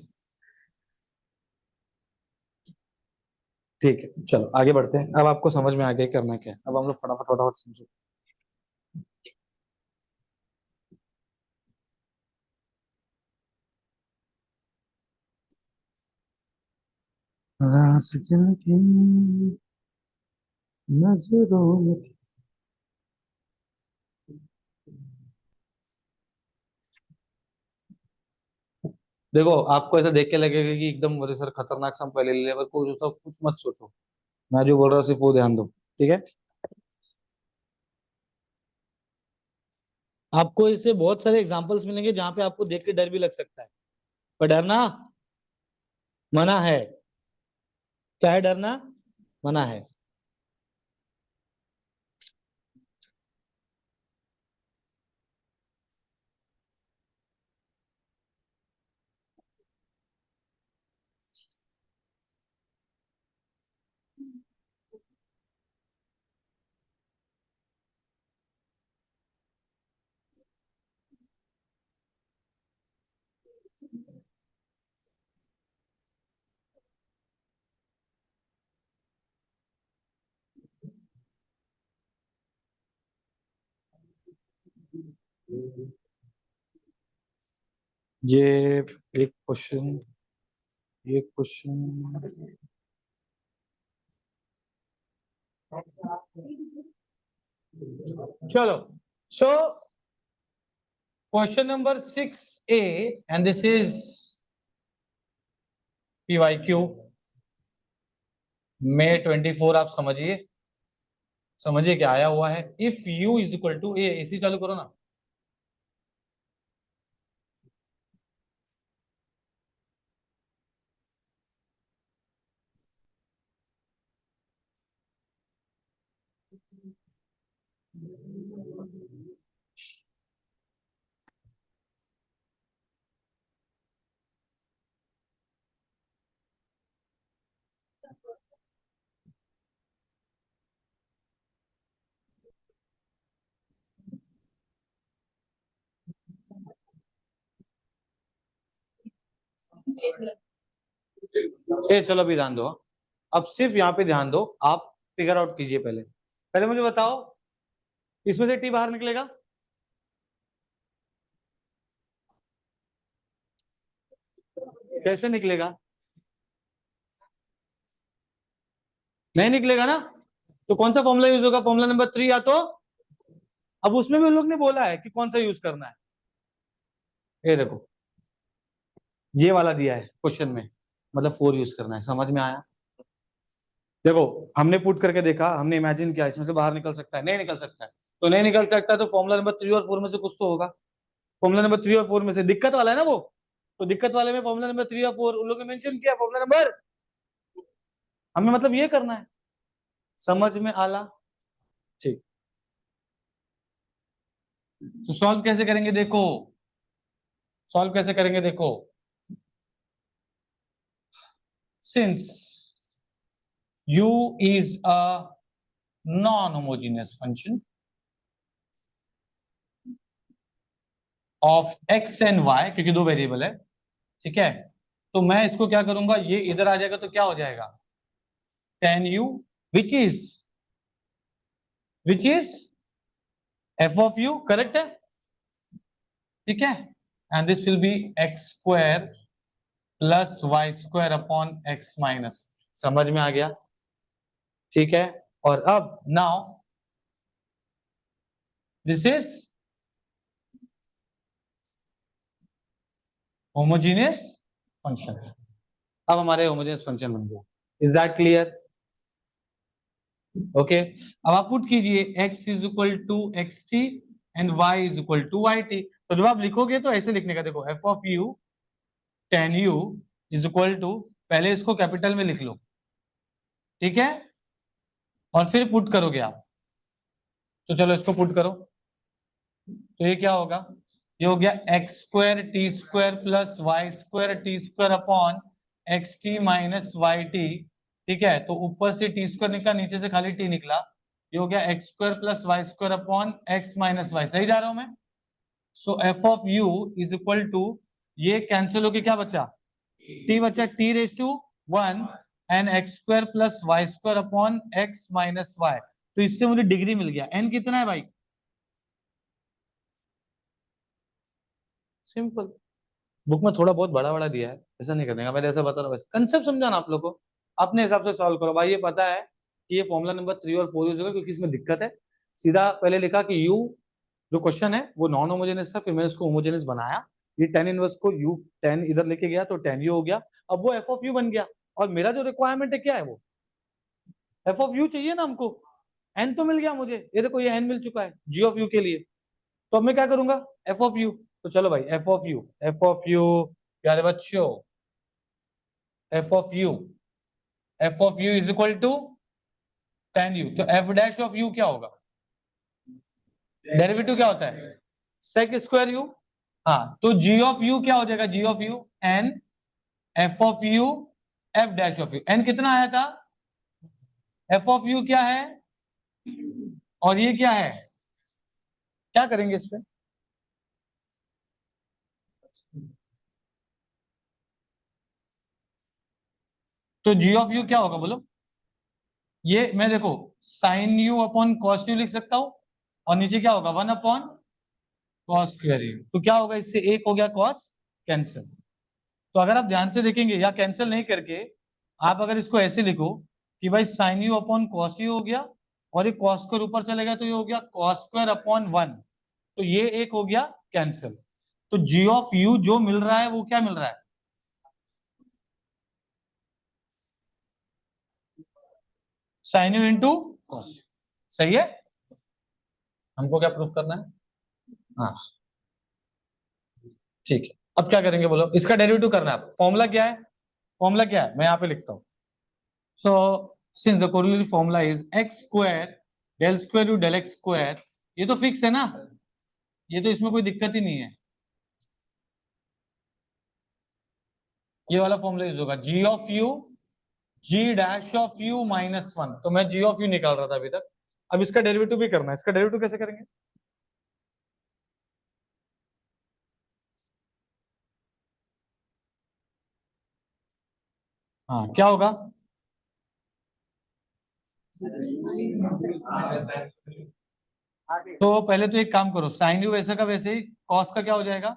ठीक है, चलो आगे बढ़ते हैं। अब आपको समझ में आ गया करना क्या है। अब हम लोग फटाफट फटाफट समझो। रास्ते की नजरों में। देखो आपको ऐसा देख के लगेगा कि एकदम अरे सर खतरनाक सा हम पहले लेवल को जो सब कुछ मत सोचो। मैं जो बोल रहा हूँ सिर्फ वो ध्यान दो। ठीक है। आपको इससे बहुत सारे एग्जांपल्स मिलेंगे जहां पे आपको देख के डर भी लग सकता है, पर डरना मना है। क्या है? डरना मना है। ये एक क्वेश्चन, ये क्वेश्चन, चलो। So question number 6A and this is PYQ May 24। आप समझिए, समझिए क्या आया हुआ है। If U is equal to a, इसी चालू करो ना। ए चलो अभी ध्यान दो। अब सिर्फ यहाँ पे ध्यान दो, आप फिगर आउट कीजिए। पहले पहले मुझे बताओ, इसमें से टी बाहर निकलेगा? कैसे निकलेगा? नहीं निकलेगा ना। तो कौन सा फॉर्मूला यूज होगा? फॉर्मूला नंबर 3 या तो। अब उसमें भी उन लोग ने बोला है कि कौन सा यूज करना है। ये देखो, ये वाला दिया है क्वेश्चन में, मतलब 4 यूज करना है। समझ में आया? देखो हमने पुट करके देखा, हमने इमेजिन किया इसमें से बाहर निकल सकता है, नहीं निकल सकता है। तो नहीं निकल सकता है तो फॉर्मूला नंबर 3 और 4 में से कुछ तो होगा। फॉर्मूला नंबर 3 और 4 में से दिक्कत वाला है ना वो। तो दिक्कत वाले में फॉर्मूला नंबर 3 और 4 उन लोगों ने मेंशन किया। फॉर्मूला नंबर हमें मतलब ये करना है। समझ में आला? ठीक। तो सॉल्व कैसे करेंगे देखो, सॉल्व कैसे करेंगे देखो। Since u is a non-homogeneous function of x and y, क्योंकि दो वेरिएबल है, ठीक है। तो मैं इसको क्या करूंगा, ये इधर आ जाएगा तो क्या हो जाएगा, tan u which is f of u, correct है, ठीक है। And this will be x square plus y square upon x minus, समझ में आ गया, ठीक है। और अब now this is homogeneous function, अब हमारे होमोजेनियस फंक्शन बन गया। Is that clear? ओके, अब आप पुट कीजिए x is equal to x t and y is equal to y t. तो जब आप लिखोगे तो ऐसे लिखने का, देखो f of u tan u is equal to, पहले इसको कैपिटल में लिख लो, ठीक है, और फिर पुट करोगे आप। तो चलो इसको पुट करो, तो ये क्या होगा, ये हो गया x square t square plus y square t square upon x t minus y t, ठीक है। तो ऊपर से टी स्क्वायर निकला, नीचे से खाली टी निकला, ये हो गया x square plus y square upon x minus y, सही जा रहा हूं मैं। So f of u is equal to, ये कैंसिल होके क्या बचा, टी बचा, t raise to 1 and x square plus y square upon x minus y. तो इससे मुझे डिग्री मिल गया, एन कितना है भाई, सिंपल। बुक में थोड़ा बहुत बड़ा बड़ा दिया है, ऐसा नहीं करने का, मैंने ऐसा बता रहा हूँ, कंसेप्ट समझाना आप लोग को, अपने हिसाब से सॉल्व करो भाई। ये पता है कि ये फॉर्मूला नंबर 3 और 4 यूज होगा, क्योंकि इसमें दिक्कत है। सीधा पहले लिखा कि यू जो क्वेश्चन है वो नॉन होमोजेनियस था, फिर मैंने उसको होमोजेनियस बनाया, ये टेन इनवर्स को यू टेन इधर लेके गया तो टेन यू हो गया, अब वो एफ ऑफ यू बन गया। और मेरा जो रिक्वायरमेंट है क्या है, वो एफ ऑफ यू चाहिए ना हमको, एन तो मिल गया मुझे, ये देखो ये एन मिल चुका है जी ऑफ यू के लिए। तो अब मैं क्या करूंगा, एफ ऑफ यू, तो चलो भाई f of u, f of u प्यारे बच्चों, f of u, f of u is equal to tan u, तो एफ डैश ऑफ यू क्या होगा, डेरिवेटिव क्या होता है, सेक स्क्वायर यू। हाँ, तो जी ऑफ यू क्या हो जाएगा, g of u n f of u f dash of u, n कितना आया था, एफ ऑफ यू क्या है और ये क्या है, क्या करेंगे इस पे, तो जी ऑफ यू क्या होगा बोलो, ये मैं देखो sine u upon cos u लिख सकता हूं, और नीचे क्या होगा 1 अपॉन कॉस स्क्वायर यू, तो क्या होगा, इससे एक हो गया कॉस, कैंसिल। तो अगर आप ध्यान से देखेंगे, या कैंसिल नहीं करके आप अगर इसको ऐसे लिखो कि भाई sine u upon cos u हो गया, और ये कॉस स्क्वायर ऊपर चलेगा तो ये हो गया कॉस स्क्वायर अपॉन 1, तो ये एक हो गया कैंसिल। तो जी ऑफ यू जो मिल रहा है वो क्या मिल रहा है, साइन यू इंटू कॉस, सही है। हमको क्या प्रूफ करना है, हाँ ठीक है। अब क्या करेंगे बोलो, इसका डेरिवेटिव करना है, फॉर्मूला क्या है, फॉर्मूला क्या है मैं यहाँ पे लिखता हूँ। So since the corollary formula is x square del square u del x square, ये तो फिक्स है ना, ये तो इसमें कोई दिक्कत ही नहीं है, ये वाला फॉर्मूला यूज होगा, g of u g dash of u minus 1, तो मैं जी ऑफ यू निकाल रहा था अभी तक, अब इसका डेरिवेटिव भी करना है, इसका डेरिवेटिव कैसे करेंगे, हाँ क्या होगा, आगे तो पहले तो एक काम करो, साइन यू वैसे का वैसे ही, कॉस का क्या हो जाएगा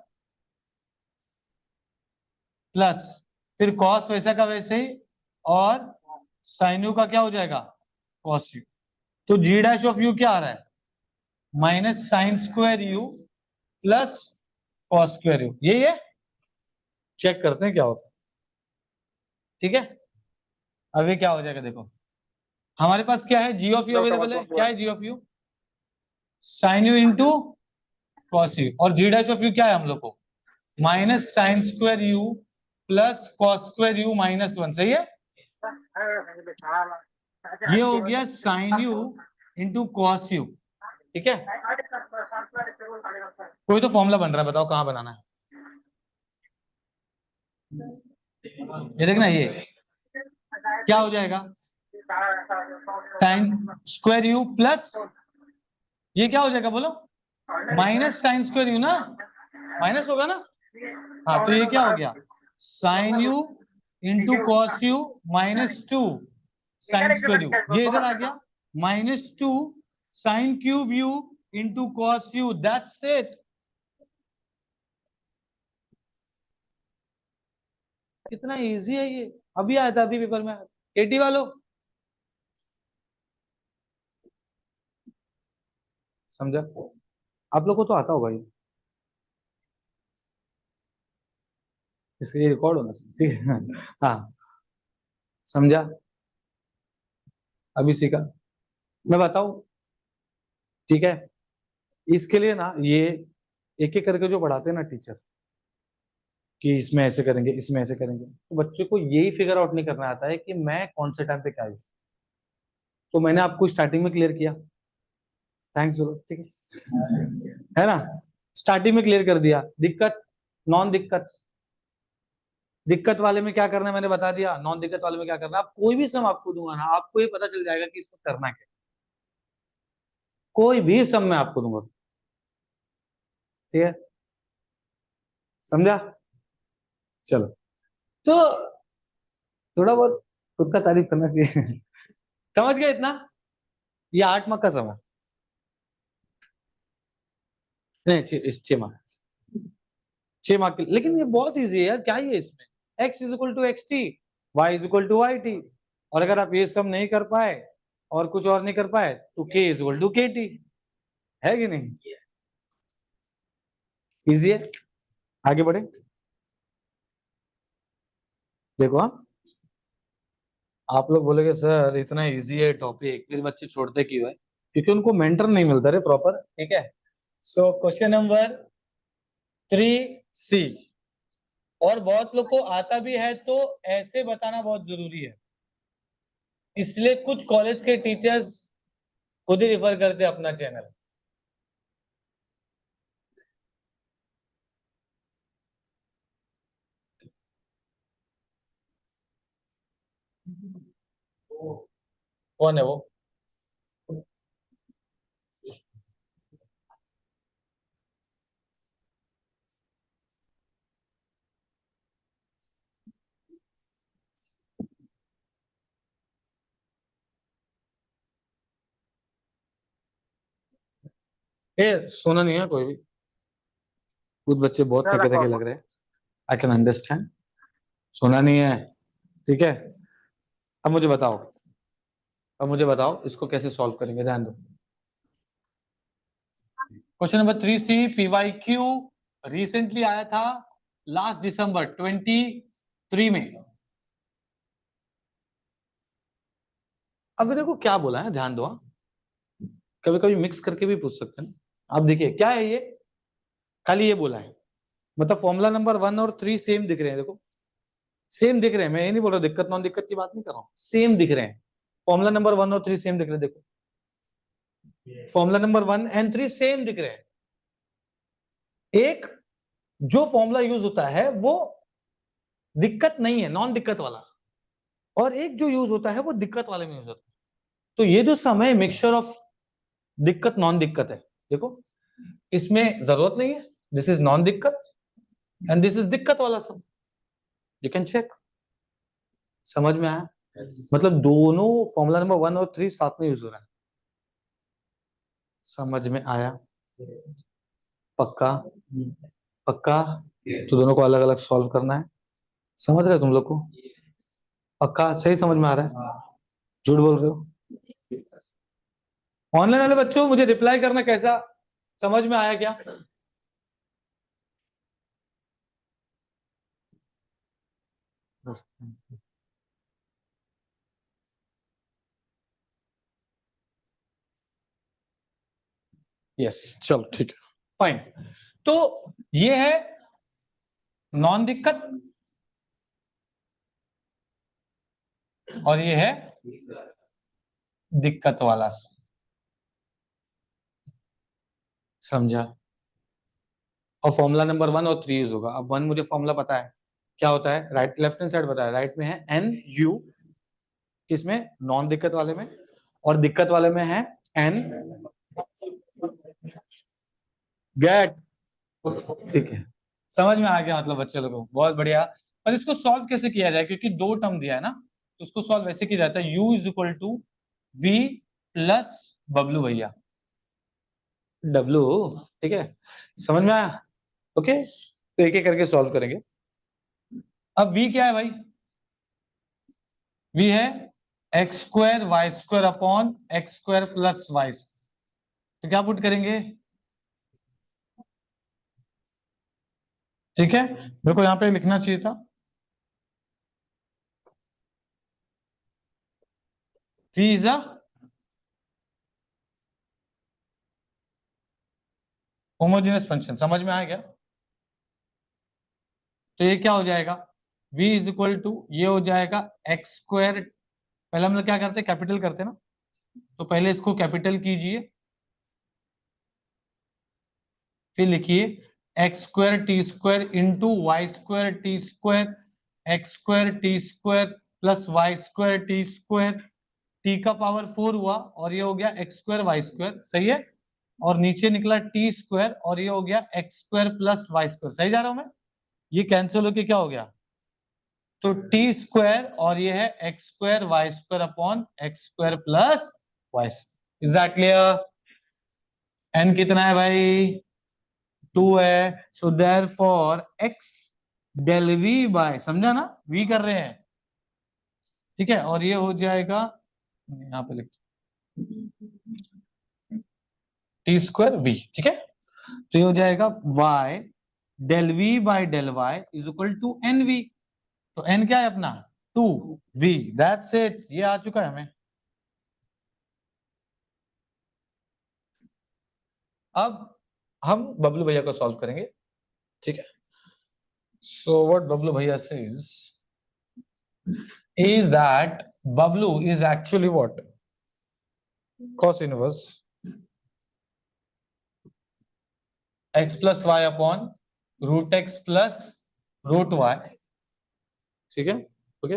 प्लस, फिर कॉस वैसा का वैसे ही, और साइन यू का क्या हो जाएगा कॉस यू, तो जी डैश ऑफ यू क्या आ रहा है, minus sine square u plus cos square you, यही है, चेक करते हैं क्या होता है, ठीक है। अभी क्या हो जाएगा देखो, हमारे पास क्या है, जी ऑफ यू अवेलेबल है, क्या है g of u, sine u into cos u, और जी डैश ऑफ यू क्या है हम लोग को, minus sine square u plus cos square u minus 1, सही है। ये हो गया sine u into cos u, ठीक है। कोई तो फॉर्मूला बन रहा है, बताओ कहाँ बनाना है, ये देखना, ये क्या हो जाएगा, साइन स्क्वायर यू प्लस ये क्या हो जाएगा बोलो, माइनस साइन स्क्वायर यू ना, माइनस होगा ना। हाँ तो ये क्या हो गया, sine u into cos u minus 2 sine square u, ये इधर आ गया minus 2 sine cube u into cos u, that's it. कितना इजी है ये, अभी आया था अभी पेपर में। 80 वालों समझा, आप लोग को तो आता होगा ये, इसलिए रिकॉर्ड होना चाहिए, ठीक है। हाँ समझा, अभी सीखा, मैं बताऊं, ठीक है। इसके लिए ना ये एक एक करके जो पढ़ाते हैं ना टीचर, कि इसमें ऐसे करेंगे इसमें ऐसे करेंगे, तो बच्चे को यही फिगर आउट नहीं करना आता है कि मैं कौन से टाइम पे क्या यूज, तो मैंने आपको स्टार्टिंग में क्लियर किया, थैंक्स बोलो, ठीक है ना। स्टार्टिंग में क्लियर कर दिया, दिक्कत नॉन दिक्कत, दिक्कत वाले में क्या करना है मैंने बता दिया, नॉन दिक्कत वाले में क्या करना है। आप कोई भी सम आपको दूंगा ना, आपको ये पता चल जाएगा कि इसको करना क्या, कोई भी सम मैं आपको दूंगा, ठीक है, समझा। चलो, तो थोड़ा बहुत खुद का तारीफ करना चाहिए। समझ गए इतना, ये 8 मार्क का सम है, नहीं 6 मार्क, 6 मार्क, लेकिन ये बहुत इजी है यार, क्या ही है इसमें, x is equal to x t, y is equal to y t, और अगर आप ये सब नहीं कर पाए और कुछ और नहीं कर पाए तो k इज इक्वल टू के टी, है कि नहीं, इजी है। आगे बढ़े, देखो हाँ, आप लोग बोलेगे सर इतना इजी है टॉपिक, फिर बच्चे छोड़ते क्यों है, क्योंकि उनको मेंटर नहीं मिलता रे प्रॉपर, ठीक है। सो क्वेश्चन नंबर 3C, और बहुत लोग को आता भी है तो ऐसे बताना बहुत जरूरी है, इसलिए कुछ कॉलेज के टीचर्स खुद ही रिफर करते हैं अपना चैनल। कौन है वो, ए सोना नहीं है कोई भी, कुछ बच्चे बहुत थके थके लग रहे हैं, आई कैन अंडरस्टैंड, सोना नहीं है, ठीक है। अब मुझे बताओ, अब मुझे बताओ इसको कैसे सॉल्व करेंगे, ध्यान दो। Question number 3C PYQ recently आया था लास्ट दिसंबर 23 में। अब देखो क्या बोला है, ध्यान दो, कभी कभी मिक्स करके भी पूछ सकते हैं। आप देखिए क्या है ये, खाली ये बोला है, मतलब फॉर्मूला नंबर 1 और 3 सेम दिख रहे हैं, देखो सेम दिख रहे हैं, मैं ये नहीं बोल रहा दिक्कत नॉन दिक्कत की बात नहीं कर रहा हूँ, सेम दिख रहे हैं, फॉर्मूला नंबर 1 और 3 सेम दिख रहे हैं, देखो फॉर्मूला नंबर 1 एंड 3 सेम दिख रहे हैं। एक जो फॉर्मूला यूज होता है वो दिक्कत नहीं है, नॉन दिक्कत वाला, और एक जो यूज होता है वो दिक्कत वाले में यूज होता है। तो ये जो सम है मिक्सचर ऑफ दिक्कत नॉन दिक्कत है, देखो इसमें जरूरत नहीं है, दिस इज नॉन दिक्कत एंड दिस इज दिक्कत वाला सम, यू कैन चेक, समझ में आया। मतलब दोनों फॉर्मूला नंबर 1 और 3 साथ में यूज हो रहा है, समझ में आया, पक्का, पक्का, तो दोनों को अलग अलग सॉल्व करना है, समझ रहे हो तुम लोग को, पक्का सही समझ में आ रहा है, झूठ बोल रहे हो। ऑनलाइन वाले बच्चों मुझे रिप्लाई करना कैसा समझ में आया क्या, यस चलो ठीक है फाइन। तो ये है नॉन दिक्कत और ये है दिक्कत वाला, समझा। और फॉर्मूला नंबर 1 और 3 यूज होगा। अब 1 मुझे फॉर्मूला पता है क्या होता है, राइट लेफ्ट हैंड साइड पता है, राइट में है NU, किसमें? नॉन दिक्कत वाले में, और दिक्कत वाले में है n गेट। ठीक है, समझ में आ गया मतलब बच्चे लोगों को, बहुत बढ़िया। पर इसको सॉल्व कैसे किया जाए, क्योंकि दो टर्म दिया है ना, तो उसको सॉल्व वैसे किया जाता है, u is equal to v plus Bablu भैया w। ठीक है, समझ में आया? ओके, तो एक एक करके सॉल्व करेंगे। अब v क्या है भाई? v है x square y square upon x square plus y, तो क्या पुट करेंगे? ठीक है, मेरे को यहां पे लिखना चाहिए था v is a homogeneous function. समझ में आ गया? तो ये क्या हो जाएगा? v इज इक्वल टू, ये हो जाएगा एक्स स्क्वायर, पहले हम लोग क्या करते हैं, कैपिटल करते हैं ना, तो पहले इसको कैपिटल कीजिए, फिर लिखिए x square t square into y square t square, x square t square plus y square t square, t का पावर 4 हुआ, और ये हो गया एक्स स्क्वायर वाई स्क्वायर, सही है, और नीचे निकला टी स्क्वायर, और ये हो गया x square plus y square. सही जा रहा हूं मैं? ये कैंसिल होके क्या हो गया? तो टी स्क्वायर, और ये है x square y square upon x square plus y. Is that clear? N कितना है भाई? 2 है, so therefore x del v by, समझा ना, वी कर रहे हैं, ठीक है, और ये हो जाएगा, यहाँ पे लिख टी स्क्वायर वी, ठीक है, तो ये हो जाएगा y del v by del y is equal to n v. तो n क्या है अपना? 2v, दैट्स इट, ये आ चुका है हमें। अब हम बबलू भैया को सॉल्व करेंगे, ठीक है। सो व्हाट बबलू भैया says is that Bablu is actually what? Cos inverse x plus y upon root x plus root y, ठीक है, ओके।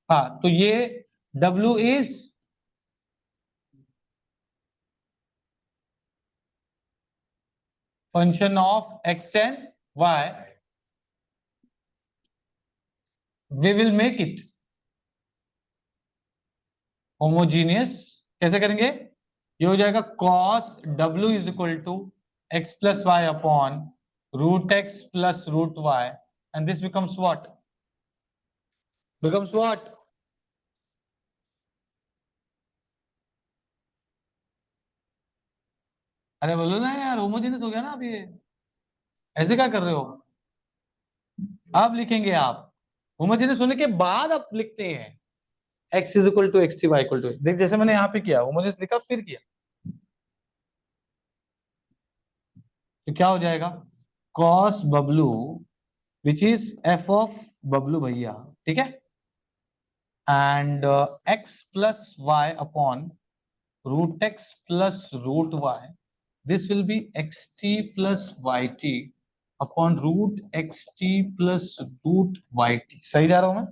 हाँ, तो ये W is function of x and y, we will make it homogeneous। कैसे करेंगे? ये हो जाएगा cos W is equal to x plus y upon root x plus root y, and this becomes what? Becomes what? अरे बोलो ना यार, होमोजेनियस हो गया ना। अब ये ऐसे क्या कर रहे हो? अब लिखेंगे आप, होमोजेनियस होने के बाद आप लिखते हैं x is equal to x t y equal to, देख जैसे मैंने यहाँ पे किया, होमोजेनियस लिखा फिर किया, तो क्या हो जाएगा? cos Bablu which is f of Bablu भैया, ठीक है, and x plus y upon root x plus root y, this will be x t plus y t upon root x t plus root y t. सही जा रहा हूं मैं?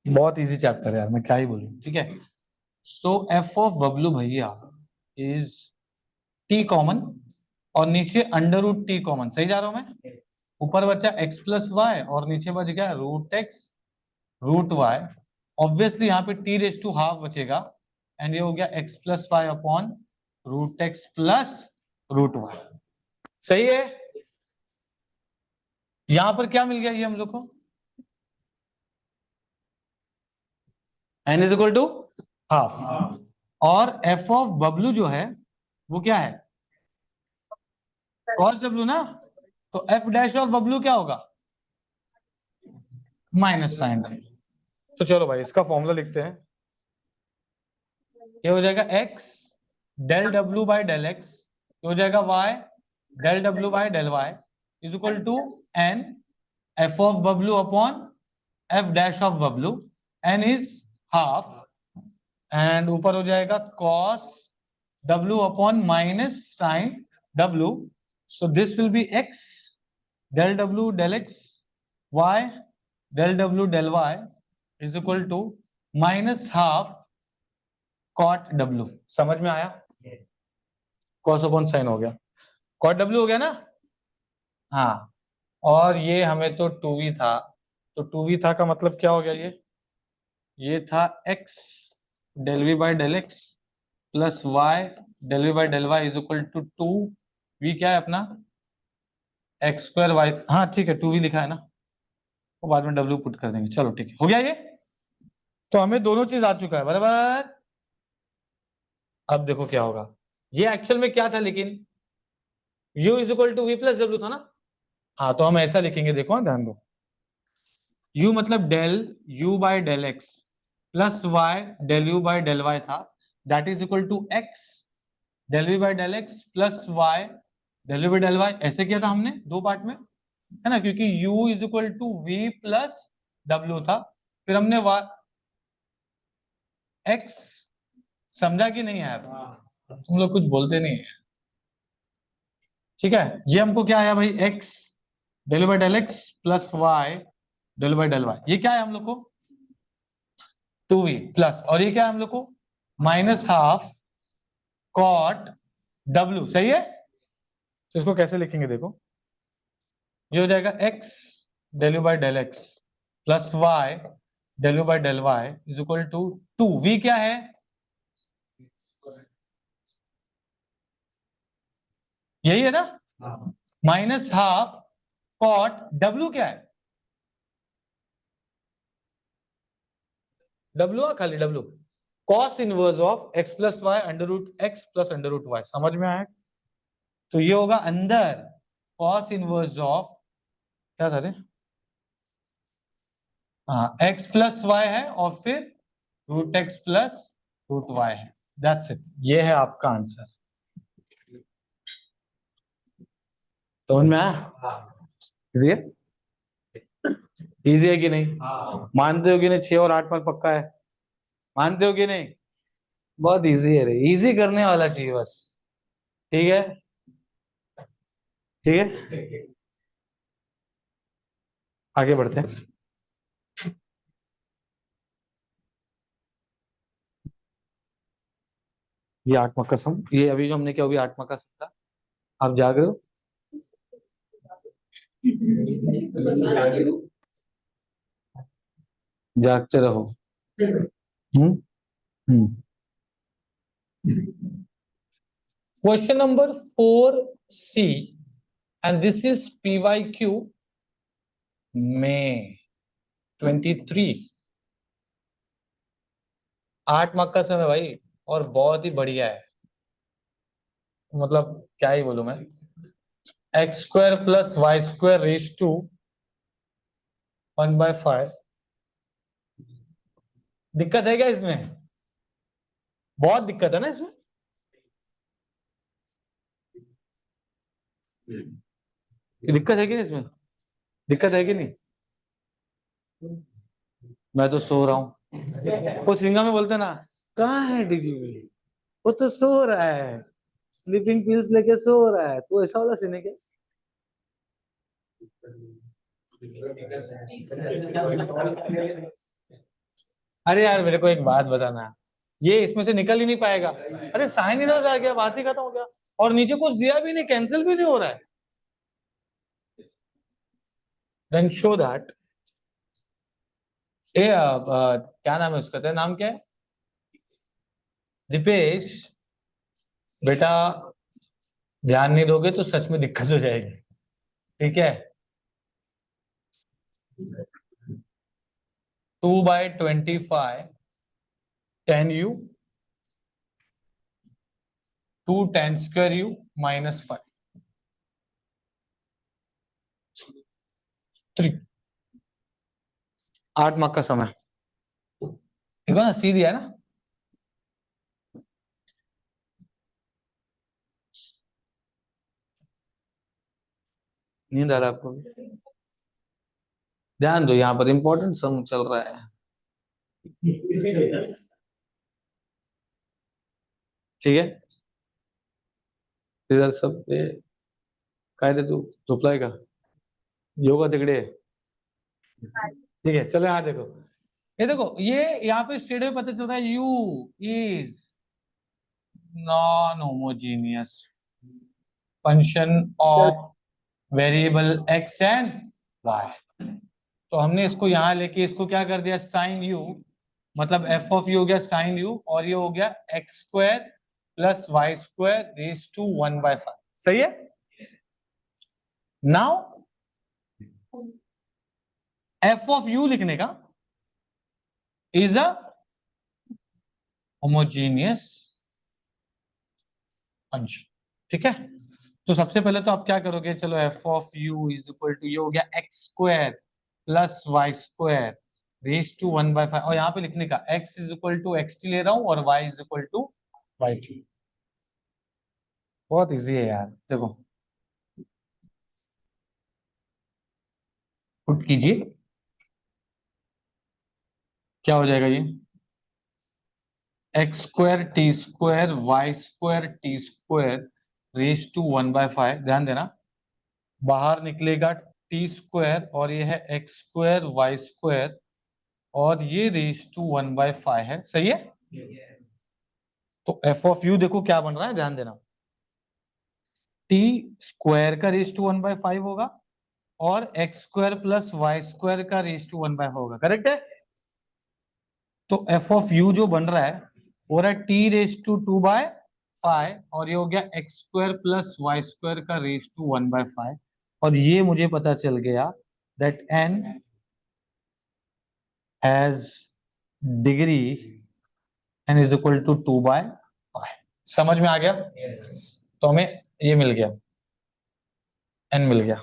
बहुत इजी चैप्टर है यार, मैं क्या ही बोलूं, ठीक है। सो एफ ऑफ बबलू भैया इज टी कॉमन, और नीचे अंडर रूट टी कॉमन। सही जा रहा हूं मैं? ऊपर बचा एक्स प्लस वाई, और नीचे बच गया root x root y. Obviously यहाँ पे टी रेज टू हाफ बचेगा, एंड ये हो गया x plus y upon root x plus root y. सही है? यहां पर क्या मिल गया ये हम लोग को? N is equal to half, और एफ ऑफ बबलू जो है वो क्या है? कॉस डब्लू ना, तो एफ डैश ऑफ बबलू क्या होगा? Minus sine. तो चलो भाई इसका फॉर्मूला लिखते हैं, ये हो जाएगा x del W by del x, ये हो जाएगा y del W by del y is equal to n F of Bablu upon F dash of Bablu, n is half, and ऊपर हो जाएगा cos w upon minus sign w, so this will be x del w del x y del W del y is equal to minus half cot W. समझ में आया? कॉस अपॉन साइन हो गया, कॉट डब्ल्यू हो गया ना। हाँ, और ये हमें तो 2v था, तो 2v था का मतलब क्या हो गया, ये था x del v by del x plus y del v by del y is equal to 2v क्या है अपना एक्स स्क्वायर वाई। हाँ ठीक है, 2v लिखा है ना, वो बाद में w पुट कर देंगे। चलो ठीक है, हो गया ये। तो हमें दोनों चीज आ चुका है बराबर। अब देखो क्या होगा, ये एक्चुअल में क्या था, लेकिन u is equal to v plus डब्ल्यू था ना। हाँ, तो हम ऐसा लिखेंगे, देखो हाँ, ध्यान दो। u मतलब del u by del x plus y del u by del y था, that is equal to x del v by del x plus y del v by del y. ऐसे किया था हमने दो पार्ट में, है ना, क्योंकि u is equal to v plus डब्ल्यू था। फिर हमने x, समझा कि नहीं है? तुम लोग कुछ बोलते नहीं है। ठीक है, ये हमको क्या आया भाई, x del by del x plus y del by del y. ये क्या है हम लोग को, 2v प्लस, और ये क्या है हम लोग को, माइनस हाफ कॉट w। सही है, तो इसको कैसे लिखेंगे देखो, ये हो जाएगा x del u by del x plus y del u by del y is equal to 2v क्या है, यही है ना, माइनस हाफ कॉट w क्या है, w खाली w, cos inverse of x plus y under root x plus under root y. समझ में आया? तो ये होगा अंदर कॉस इनवर्स ऑफ, क्या था रे, हाँ एक्स प्लस वाई है, और फिर root x plus root y है। दैट्स इट, ये है आपका आंसर। समझ में आया? इजी है, इजी है कि नहीं? मानते हो कि नहीं, 6 और 8 पर पक्का है, मानते हो कि नहीं? बहुत इजी है रे, इजी करने वाला चाहिए बस। ठीक है, ठीक है, आगे बढ़ते हैं। ये 8वां कसम, ये अभी जो हमने किया वो भी 8वां कसम था। आप जाग रहे हो? जागते रहो। Hmm hmm question number 4C, and this is PYQ May 23। 8 mark का समय भाई, और बहुत ही बढ़िया है, मतलब क्या ही बोलूं मैं। X square plus y square raise to 1/5। दिक्कत है क्या इसमें? बहुत दिक्कत है ना इसमें। दिक्कत है कि नहीं इसमें? दिक्कत है कि नहीं? मैं तो सो रहा हूँ। वो सिंगा में बोलते ना, कहाँ है डीजीपी, वो तो सो रहा है, स्लीपिंग पिल्स लेके सो रहा है। तो ऐसा वाला सीन है क्या? अरे यार, मेरे को एक बात बताना, ये इसमें से निकल ही नहीं पाएगा। अरे साइन इनवर्स आ गया, बात ही खत्म हो गया, और नीचे कुछ दिया भी नहीं, कैंसिल भी नहीं हो रहा है। देन शो दैट, क्या नाम है उसका, तेरा नाम क्या है? दीपेश, बेटा ध्यान नहीं दोगे तो सच में दिक्कत हो जाएगी, ठीक है? 2/25 10u 2 10 square u -5 3। 8 मार्क का समय, देखो ना, सीधी है ना। नींद आ रहा है आपको? ध्यान दो, यहाँ पर इंपॉर्टेंट सम चल रहा है। ठीक है, इधर सब पे काय रे तू झोपलाय का? योगा तिकडे ठीक है, चलो यहाँ देखो, ये देखो, ये यहाँ पे स्टेट में पता चलता है u is non homogeneous function of variable x and y. तो हमने इसको यहां लेके इसको क्या कर दिया, साइन यू, मतलब एफ ऑफ यू हो गया साइन यू, और ये हो गया x square plus y square raise to 1/5। सही है। नाउ एफ ऑफ यू लिखने का इज अ होमोजीनियस फंक्शन। ठीक है, तो सबसे पहले तो आप क्या करोगे, चलो f of u is equal to, ये हो गया x square plus y square raise to 1/5, और यहाँ पे लिखने का x is equal to x t ले रहा हूं और y is equal to y t. बहुत इजी है यार, देखो पुट कीजिए, क्या हो जाएगा ये, x square t square y square t square raise to 1/5। ध्यान देना, बाहर निकलेगा टी स्क्वायर और ये है एक्स स्क्वायर वाई स्क्वायर, और ये रेज टू 1/5 है। सही है। तो एफ ऑफ यू देखो क्या बन रहा है, ध्यान देना, टी स्क्वायर का रेज टू 1/5 होगा और x square plus y square का रेज टू 1/5 होगा। करेक्ट है। तो एफ ऑफ यू जो बन रहा है वो रहा है टी रेज टू 2/5, और ये हो गया x square plus y square का रेज टू 1/5, और ये मुझे पता चल गया that n has degree n is equal to 2/5। समझ में आ गया। तो हमें ये मिल गया, एन मिल गया।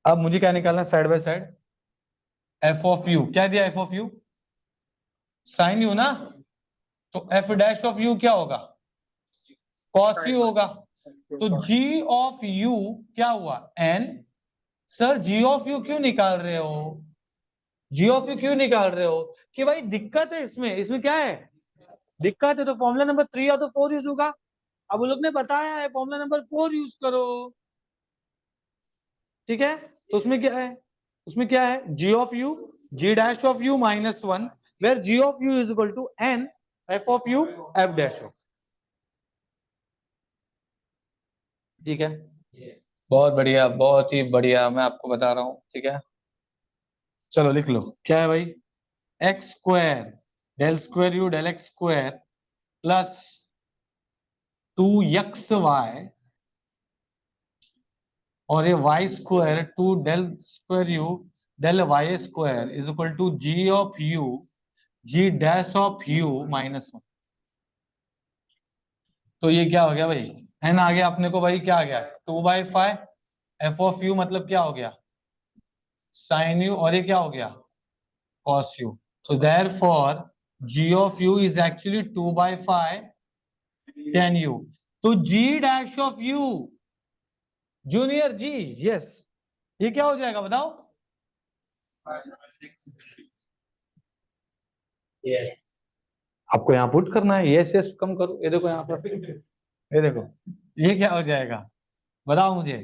अब मुझे क्या निकालना, side by side f of u, क्या दिया f of u, sine u ना, तो एफ डैश ऑफ यू क्या होगा, कॉस यू होगा। तो जी ऑफ यू क्या हुआ, n. Sir g of u क्यों निकाल रहे हो, जी ऑफ यू क्यों निकाल रहे हो, कि भाई दिक्कत है इसमें, इसमें क्या है दिक्कत है, तो फॉर्मूला नंबर 3 या तो 4 यूज होगा। अब वो लोग ने बताया है फॉर्मूला नंबर 4 यूज करो। ठीक है, तो उसमें क्या है, उसमें क्या है, g of u, g dash of u -1, where g of u is equal to n f of u f dash of. ठीक है, बहुत बढ़िया, बहुत ही बढ़िया, मैं आपको बता रहा हूं। ठीक है, चलो लिख लो, क्या है भाई, x square del square u del x square plus 2xy, और ये y square to del square u del y square is equal to g of u g dash of u -1। तो ये क्या हो गया भाई, एन आ गया अपने को भाई, क्या आ गया 2/5, एफ ऑफ यू मतलब क्या हो गया साइन यू, और ये क्या हो गया cos u. So therefore, g of u is actually 2/5 tan u. तो g dash of u junior जी, यस, ये क्या हो जाएगा बताओ, yes. आपको यहाँ पुट करना है, यस यस कम करो, ये देखो यहाँ पर, ये देखो ये क्या हो जाएगा बताओ मुझे।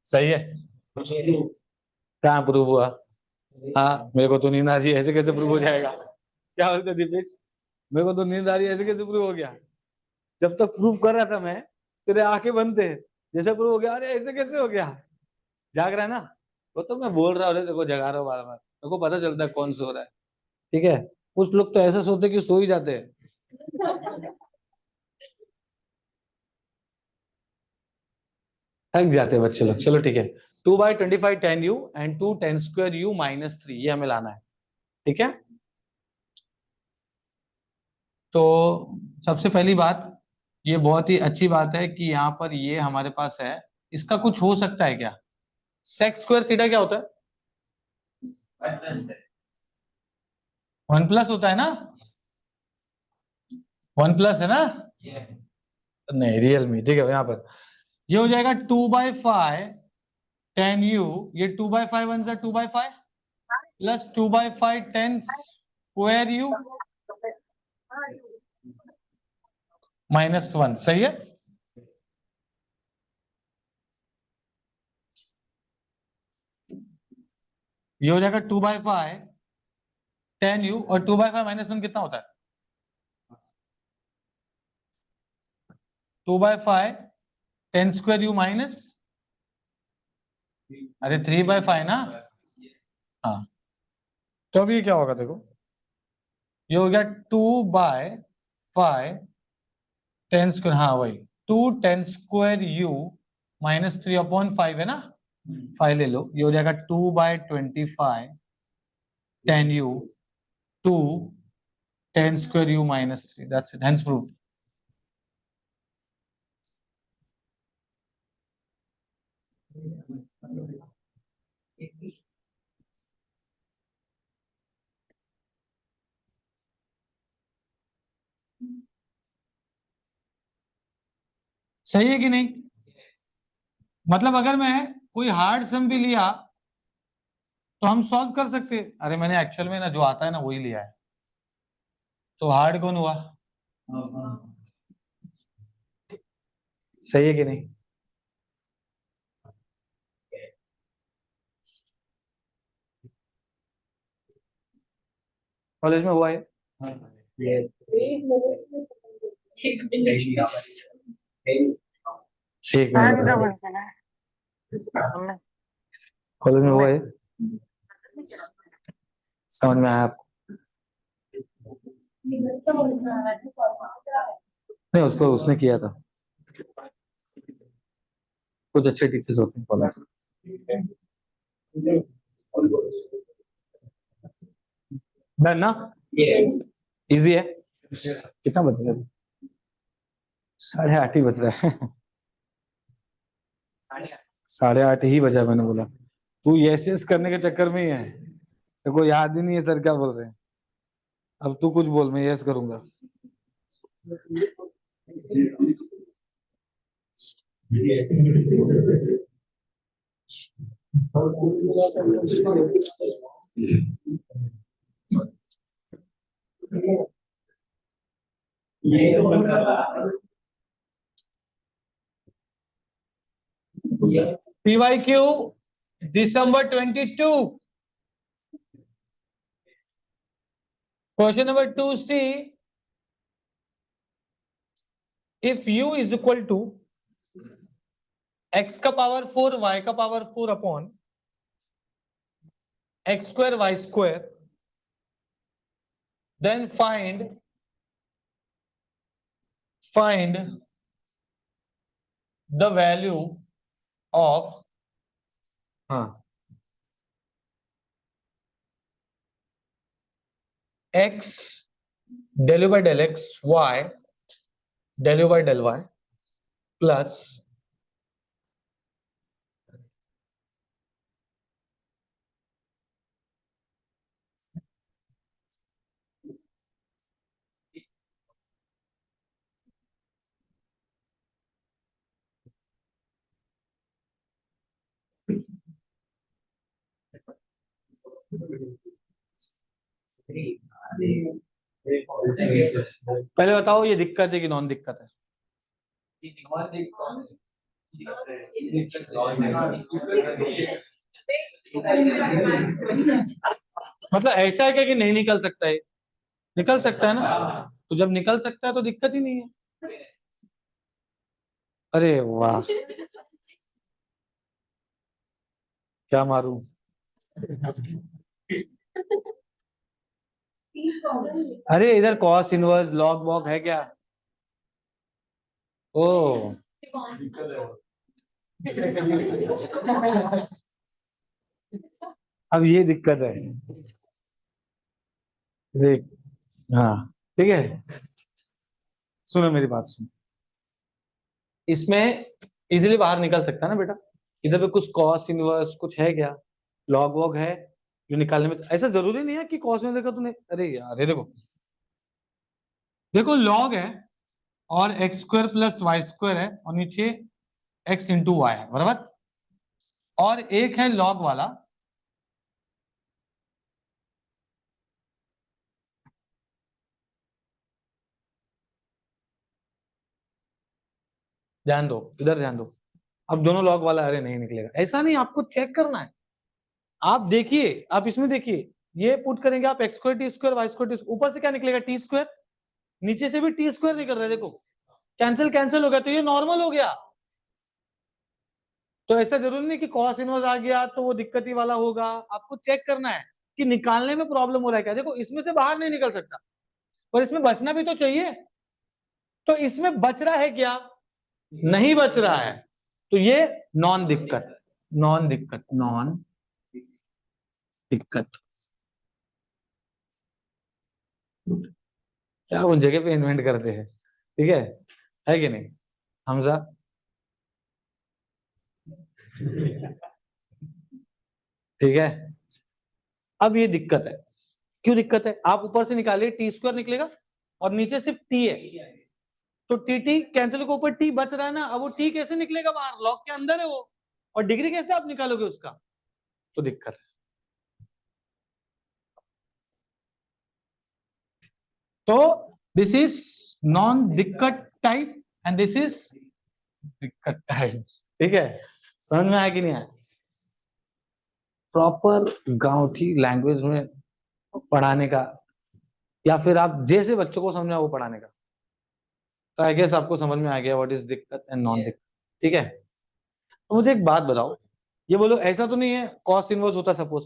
सही है, कहाँ प्रूव हुआ, हाँ मेरे को तो नींद आ रही है, ऐसे कैसे प्रूव हो जाएगा, क्या बोलते दीपेश, मेरे को तो नींद आ रही है, ऐसे कैसे प्रूव हो गया, जब तक प्रूव कर रहा था मैं तेरे आंखें बंद थे, जैसे प्रूव हो गया, अरे ऐसे कैसे हो गया, जाग रहा है ना, वो तो मैं बोल रहा हूँ, देखो जगा रहा हूँ बार बार, मेरे को पता चलता है कौन सो रहा है। ठीक है, कुछ लोग तो ऐसा सोते कि सो ही जाते हैं, थक जाते हैं बच्चे लोग। चलो ठीक है, 2/25 tan u and 2 tan square u -3, ये हमें लाना है। ठीक है, तो सबसे पहली बात, ये बहुत ही अच्छी बात है कि यहाँ पर ये हमारे पास है, इसका कुछ हो सकता है क्या, सेक स्क्वायर थीटा क्या होता है, 1+ होता है ना, 1+ है ना, नहीं रियल में। ठीक है, यहाँ पर ये हो जाएगा 2/5 tan u, ये 2/5 वन सा 2/5 प्लस 2/5 tan square u -1 सही है। ये हो जाएगा 2/5 10u और 2/5 -1 कितना होता है? 2/5 10² u माइनस, अरे 3/5 ना। हाँ, तो अब ये क्या होगा देखो, ये हो गया 2/5 10², हाँ वही 2 10² u -3/5 है ना। 5 ले लो, ये हो जाएगा 2/25 10u 2 10² u -3, that's it, hence proved. सही है कि नहीं? मतलब अगर मैं कोई हार्ड सम भी लिया तो हम सॉल्व कर सकते हैं। अरे मैंने एक्चुअल में ना जो आता है ना वही लिया है, तो हार्ड कौन हुआ? सही है कि नहीं? कॉलेज में हुआ है। एक मिनट, कॉलेज में हुआ है, समझ में आया आपको? नहीं, उसको उसने किया था, कुछ अच्छे टीचर्स होते हैं कॉलेज में। डन ना? इजी है। कितना बज रहा है? 8:30 ही बज रहा है। 8:30 ही बजा, मैंने बोला। तू यस यस करने के चक्कर में ही है, तेरे को याद ही नहीं है सर क्या बोल रहे हैं। अब तू कुछ बोल, मैं यस करूंगा। PYQ December 22. Question number 2C. If u is equal to x का पावर 4 y का power 4 upon x² y², then find the value of x del u by del x, y del u by del y plus पहले बताओ ये दिक्कत है कि नॉन दिक्कत है? मतलब ऐसा है क्या कि नहीं निकल सकता है? निकल सकता है ना, तो जब निकल सकता है तो दिक्कत ही नहीं है। अरे वाह, क्या मारूं? अरे इधर कॉस इनवर्स लॉग वॉग है क्या? ओ अब ये दिक्कत है, देख। हाँ ठीक है, सुनो मेरी बात सुनो। इसमें इजीली बाहर निकल सकता है ना बेटा, इधर पे कुछ कॉस इनवर्स कुछ है क्या, लॉग वॉग है जो निकालने में ऐसा जरूरी नहीं है कि कॉस में देखा तूने। अरे यार ये देखो, देखो लॉग है और x² प्लस y² है और नीचे x इंटू वाई है, बराबर। और एक है लॉग वाला, ध्यान दो, इधर ध्यान दो। अब दोनों लॉग वाला अरे नहीं निकलेगा, ऐसा नहीं, आपको चेक करना है। आप देखिए, आप इसमें देखिए, ये पुट करेंगे आप x square t square y square t, ऊपर से क्या निकलेगा टी स्क्वायर, नीचे से भी टी स्क्वायर निकल रहा है, देखो कैंसिल कैंसिल हो गया, तो ये नॉर्मल हो गया। तो ऐसा जरूरी नहीं कि कॉस इनवर्स आ गया तो वो दिक्कती वाला होगा, आपको चेक करना है कि निकालने में प्रॉब्लम हो रहा है क्या। देखो इसमें से बाहर नहीं निकल सकता, पर इसमें बचना भी तो चाहिए, तो इसमें बच रहा है क्या, नहीं बच रहा है, तो ये नॉन दिक्कत, नॉन दिक्कत, नॉन दिक्कत। क्या उन जगह पे इन्वेंट करते हैं, ठीक है कि नहीं हमजा। ठीक है, अब ये दिक्कत है, क्यों दिक्कत है, आप ऊपर से निकालिए टी स्क्वायर निकलेगा और नीचे सिर्फ टी है, तो टी टी कैंसिल के ऊपर टी बच रहा है ना, अब वो टी कैसे निकलेगा बाहर, लॉग के अंदर है वो, और डिग्री कैसे आप निकालोगे उसका, तो दिक्कत है। तो दिस इज नॉन दिक्कत टाइप एंड दिस इज दिक्कत टाइप, ठीक है, समझ में आया कि नहीं आया। प्रॉपर गांवठी लैंग्वेज में पढ़ाने का, या फिर आप जैसे बच्चों को समझा वो पढ़ाने का, तो आई गेस आपको समझ में आ गया व्हाट इज दिक्कत एंड नॉन दिक्कत, ठीक है। तो मुझे एक बात बताओ, ये बोलो ऐसा तो नहीं है कॉस इनवर्स होता सपोज,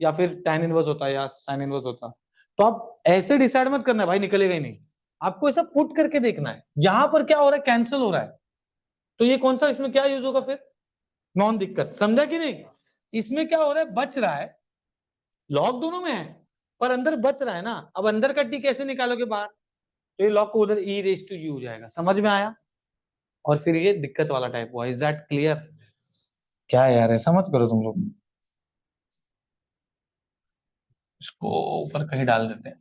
या फिर tan इनवर्स होता या साइन इनवर्स होता, तो आप ऐसे डिसाइड मत करना है भाई निकलेगा ही नहीं, आपको ऐसा पुट करके देखना है, यहां पर क्या हो रहा है, कैंसिल हो रहा है, तो ये कौन सा इसमें क्या यूज होगा फिर, नॉन दिक्कत, समझा कि नहीं। इसमें क्या हो रहा है, बच रहा है, लॉग दोनों में है पर अंदर बच रहा है ना, अब अंदर का टी कैसे निकालोगे बाहर, तो ये लॉग को उधर ई रेज टू यू हो जाएगा, समझ में आया, और फिर ये दिक्कत वाला टाइप हुआ, इज दैट क्लियर। क्या यार ऐसा मत करो तुम लोग, इसको ऊपर कहीं डाल देते हैं।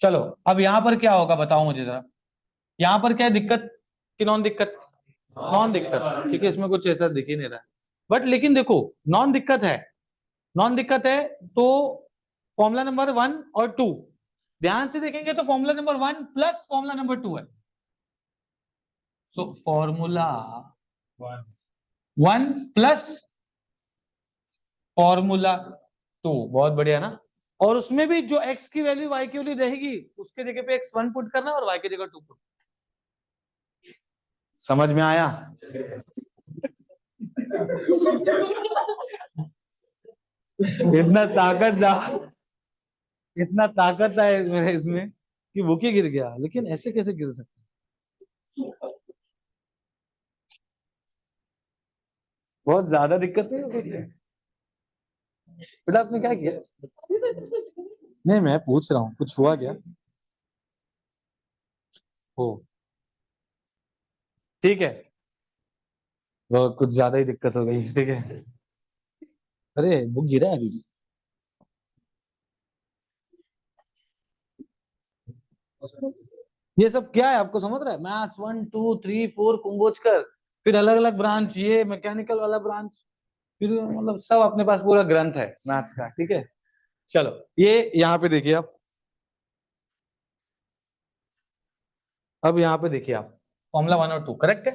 चलो अब यहां पर क्या होगा बताओ मुझे जरा, यहां पर क्या है, दिक्कत कि नॉन दिक्कत, नॉन दिक्कत, ठीक है, इसमें कुछ ऐसा दिख ही नहीं रहा है, बट लेकिन देखो नॉन दिक्कत है, नॉन दिक्कत है, तो फॉर्मूला नंबर 1 और 2 ध्यान से देखेंगे तो formula number 1 plus formula number 2 है, सो फॉर्मूला 1 प्लस फॉर्मूला 2, बहुत बढ़िया ना, और उसमें भी जो x की वैल्यू y की वैल्यू रहेगी उसके जगह पे x1 पुट करना और y की जगह 2 पुट, समझ में आया। इतना ताकत, इतना ताकत है मेरे इसमें कि बुक ही गिर गया, लेकिन ऐसे कैसे गिर सकता, बहुत ज्यादा दिक्कत नहीं होगी बेटा, आपने क्या किया, नहीं मैं पूछ रहा हूँ कुछ हुआ क्या, हो ठीक है, वो कुछ ज्यादा ही दिक्कत हो गई, ठीक है, अरे बुक गिरा है अभी भी। ये सब क्या है आपको समझ रहा है, मैथ्स 1 2 3 4 कुंभोज कर, फिर अलग अलग ब्रांच, ये मैकेनिकल वाला ब्रांच, फिर मतलब सब अपने पास पूरा ग्रंथ है मैथ्स का, ठीक है। चलो ये यहाँ पे देखिए आप, अब यहाँ पे देखिए आप, फॉर्मूला 1 और 2 करेक्ट है,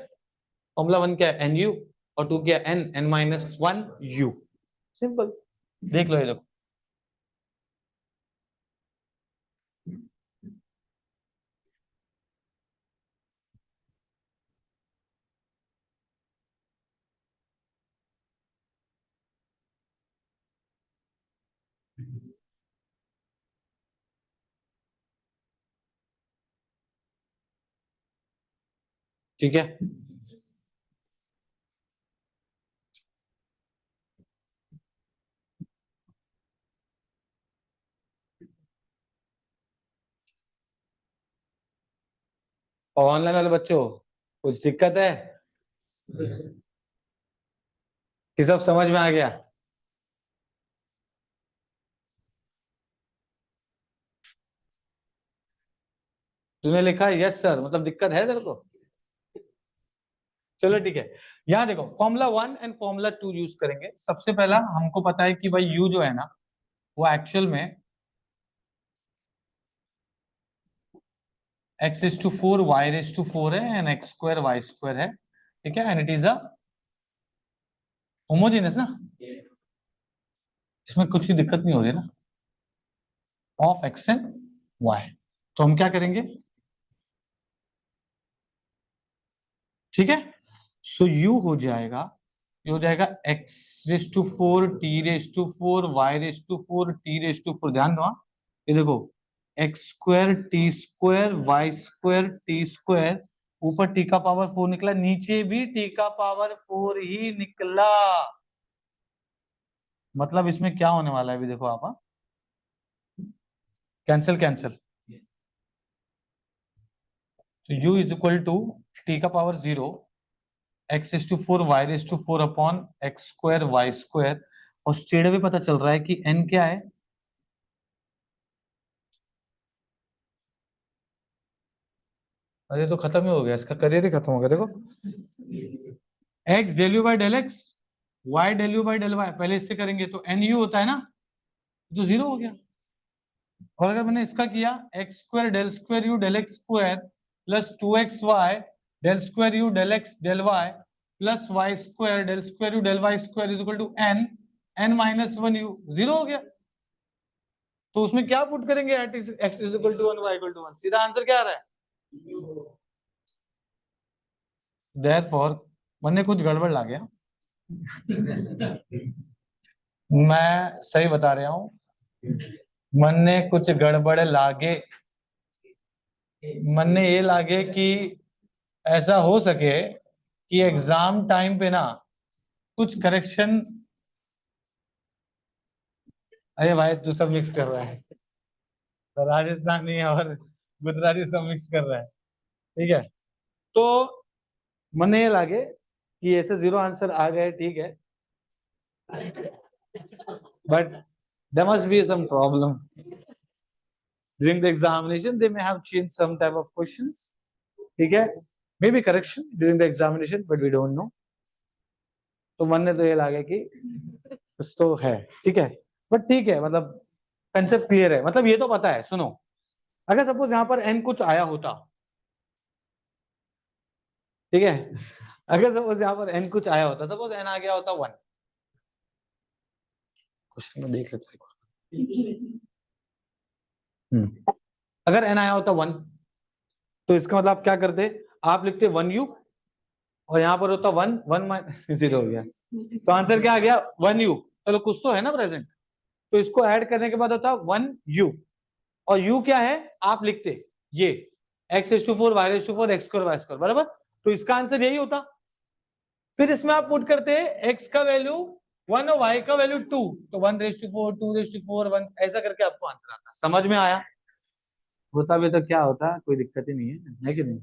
फॉर्मूला 1 क्या है एन यू, और 2 क्या है n n minus 1 u, simple, देख लो ये देखो, ठीक है, और ऑनलाइन वाले बच्चों कुछ दिक्कत है कि सब समझ में आ गया, तूने लिखा यस सर मतलब दिक्कत है तेरे को, चलो ठीक है। यहाँ देखो फॉर्मूला 1 एंड फॉर्मूला 2 यूज करेंगे, सबसे पहला हमको पता है कि भाई यू जो है ना वो एक्चुअल में x raise to 4 y raise to 4 है and x square y square है, ठीक है, and it is a homogeneous ना, इसमें कुछ भी दिक्कत नहीं हो रही ना, ऑफ x एंड y। तो हम क्या करेंगे, ठीक है, सो u हो जाएगा, ये हो जाएगा x raise to 4 t raise to 4 y raise to 4 t raise to 4, ध्यान दो हाँ। ये देखो x square t square y square t square, ऊपर टी का पावर 4 निकला, नीचे भी टी का पावर 4 ही निकला। मतलब इसमें क्या होने वाला है अभी देखो आप, कैंसिल कैंसिल, तो u is equal to t का power 0 x is to 4 y is to 4 upon x square y square, और स्ट्रेट भी पता चल रहा है कि n क्या है, अरे तो खत्म ही हो गया, इसका करियर ही खत्म हो गया। देखो x del u by del x, y del u by del y, पहले इससे करेंगे तो एन यू होता है ना, तो 0 हो गया। और अगर मैंने इसका किया x square u del x square plus 2xy del square u del x del y plus y square u del y square is equal to n n minus 1 u, 0 हो गया। तो उसमें क्या पुट करेंगे, x is equal to 1 y equal to 1, सीधा आंसर क्या आ रहा है, देयरफॉर मैंने कुछ गड़बड़ ला गया, मैं सही बता रहा हूं, मन ने कुछ गड़बड़ लागे, मन ने ये लागे कि ऐसा हो सके कि एग्जाम टाइम पे ना कुछ करेक्शन, अरे भाई तू सब मिक्स कर रहा है, तो राजस्थानी और गुजराती सब मिक्स कर रहा है, ठीक है, तो मन ने ये लागे कि ऐसे 0 आंसर आ गए, ठीक है, but there must be some problem during the examination, they may have changed some type of questions, ठीक है, may be correction during the examination but we don't know. तो मन ने तो ये लगा कि कुछ तो है, ठीक है, बट ठीक है, मतलब कंसेप्ट क्लियर है, मतलब ये तो पता है। सुनो, अगर सपोज यहाँ पर एन कुछ आया होता, ठीक है, अगर सपोज यहाँ पर एन कुछ आया होता, सपोज एन आ गया होता 1, क्वेश्चन में देख लेते अगर एन आया होता 1, तो इसका मतलब आप क्या करते, आप लिखते 1u, और यहाँ पर होता 1 1 0 हो गया, तो आंसर क्या आ गया 1u। चलो कुछ तो है ना प्रेजेंट, तो इसको ऐड करने के बाद होता 1u, और u क्या है आप लिखते ये x is to 4 y is to 4 x square y square, बराबर, तो इसका आंसर यही होता। फिर इसमें आप पुट करते x का वैल्यू 1 और y का वैल्यू 2, तो 1 रेज टू 4 2 रेज टू 4 1, ऐसा करके आपको आंसर आता। समझ में आया, होता भी तो क्या होता, कोई दिक्कत ही नहीं है कि नहीं।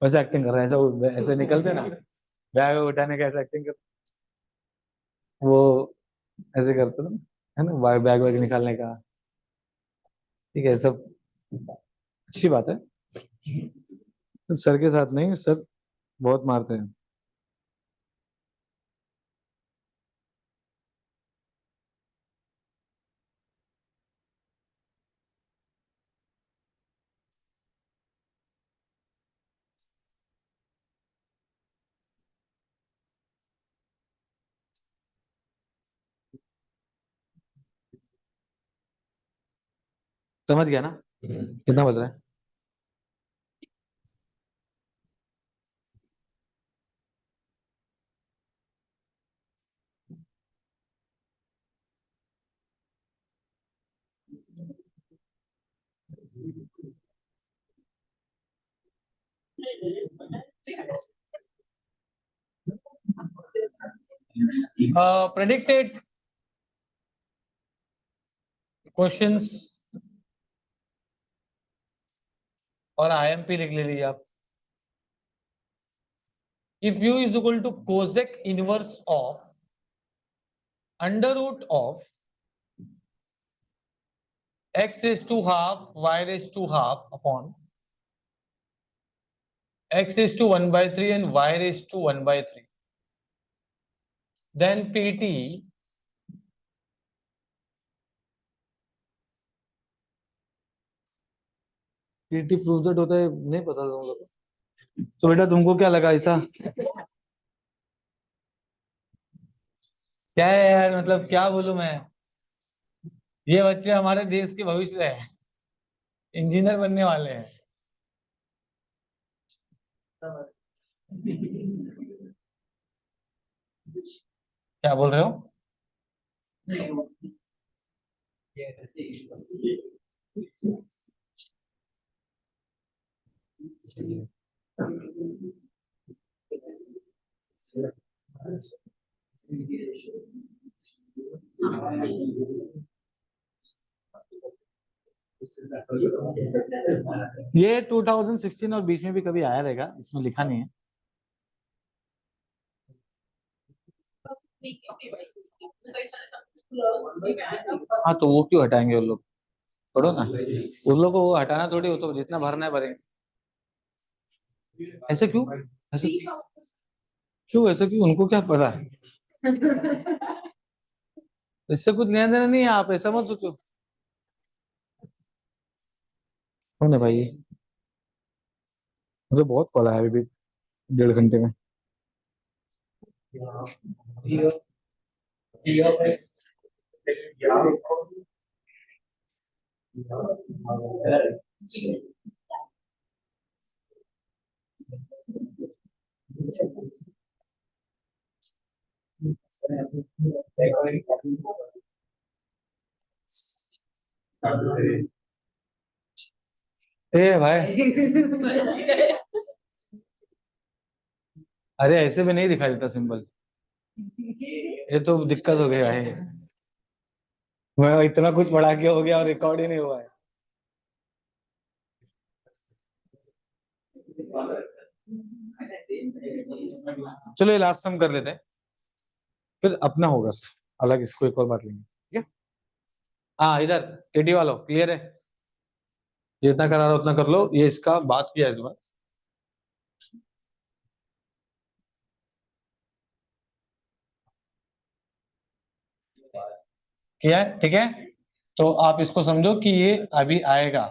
वैसे एक्टिंग कर रहे हैं, ऐसा ऐसे निकलते ना, बैग उठाने का ऐसा एक्टिंग कर, वो ऐसे करते ना, है ना, बैग वैग निकालने का, ठीक है, सब अच्छी बात है। सर के साथ नहीं, सर बहुत मारते हैं। समझ गया ना, कितना बज रहा है। प्रेडिक्टेड क्वेश्चंस और आईएमपी लिख लीजिए आप। If u is equal to cosec inverse of under root of x is to half y is to half upon x is to 1 by 3 and y is to 1 by 3, then pt PT prove that होता है, नहीं पता तुम लोग को। तो बेटा तुमको क्या लगा ऐसा? क्या है यार, मतलब क्या बोलूं मैं? ये बच्चे हमारे देश के भविष्य है, इंजीनियर बनने वाले हैं। क्या बोल रहे हो? ये 2016 और बीच में भी कभी आया रहेगा, इसमें लिखा नहीं है। हाँ तो वो क्यों हटाएंगे उन लोग? छोड़ो ना उन लोग को, वो हटाना थोड़ी, वो तो जितना भरना है भरेंगे। ऐसे क्यों? ऐसे क्यों? ऐसे क्यों? उनको क्या पता है? इससे कुछ लेना देना नहीं है, आप ऐसा मत सोचो। कौन है भाई? मुझे बहुत कॉल आया अभी भी, 1.5 घंटे में। ए भाई, अरे ऐसे में नहीं दिखाई देता सिंबल। ये तो दिक्कत हो गई भाई, मैं इतना कुछ पढ़ा के हो गया और रिकॉर्ड ही नहीं हुआ है। चलो ये लास्ट सम कर लेते हैं, फिर अपना होगा सर, अलग इसको एक और बार लेंगे, ठीक है? हाँ इधर केटी वालों क्लियर है? जितना करा रहा उतना कर लो, ये इसका बात किया इस बार। किया है, ठीक है। तो आप इसको समझो कि ये अभी आएगा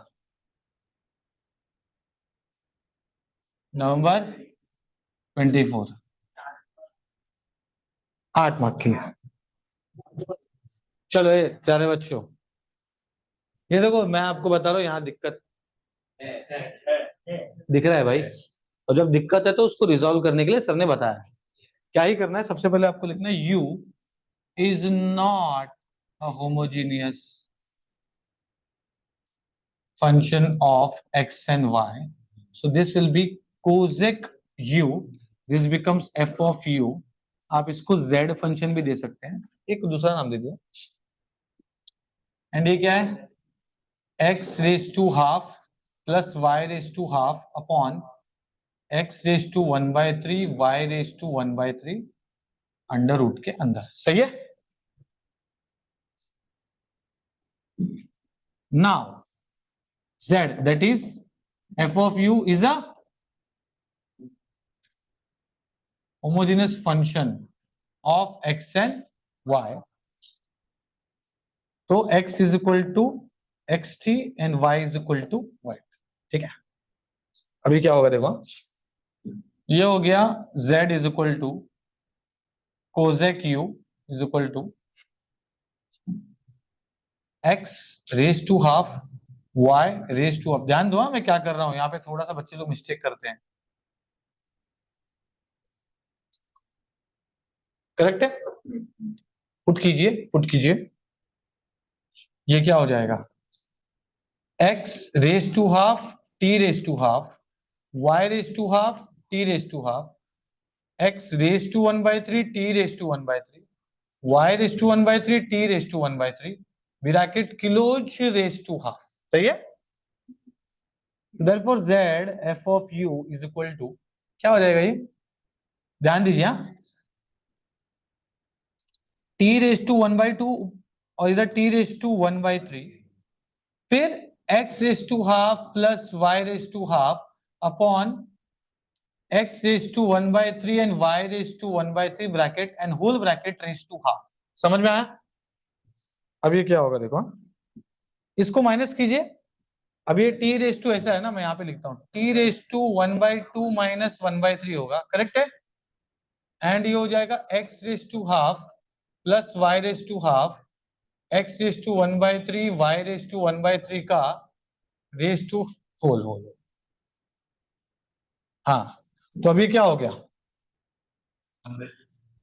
नवंबर 24, 8 मार्क की। चलो ये प्यारे बच्चों, ये देखो मैं आपको बता रहा हूँ, यहाँ दिक्कत दिख रहा है भाई। और जब दिक्कत है तो उसको रिजॉल्व करने के लिए सर ने बताया क्या ही करना है। सबसे पहले आपको लिखना है u is not a homogeneous function of x and y, so this will be cosec u, this becomes f of u। आप इसको z फंक्शन भी दे सकते हैं, एक दूसरा नाम दे दिया। एंड ये क्या है? x raise to half plus y raise to half upon x raise to 1/3 y raise to 1/3 under root के अंदर। सही है? Now z that is f of u is a homogeneous function of x and y, तो x is equal to x t and y is equal to y. ठीक है, अभी क्या होगा देखो, ये हो गया z is equal to cosec u is equal to x raise to half y raise to, अब ध्यान दो मैं क्या कर रहा हूं यहाँ पे, थोड़ा सा बच्चे लोग मिस्टेक करते हैं। करेक्ट है? पुट कीजिए, पुट कीजिए, ये क्या हो जाएगा? x raise to half t raise to half y raise to half t raise to half x raise to 1/3 t raise to 1/3 y raise to 1/3 t raise to 1/3 bracket close raise to half. सही है? therefore z f of u is equal to क्या हो जाएगा ये? ध्यान दीजिए, t रेज टू 1/2 और इधर t रेज टू 1/3, फिर x raise to half plus y raise to half upon x raise to 1/3 and y raise to 1/3 bracket and whole bracket raise to half. समझ में आया? अब ये क्या होगा देखो, इसको माइनस कीजिए, अब ये टी रेस टू ऐसा है ना, मैं यहाँ पे लिखता हूँ टी रेस टू 1/2 माइनस 1/3 होगा, करेक्ट है। एंड ये हो जाएगा x raise to half plus y raise to half, x raise to 1/3 y raise to 1/3 का रेस टू होल होल। हाँ, तो अभी क्या हो गया,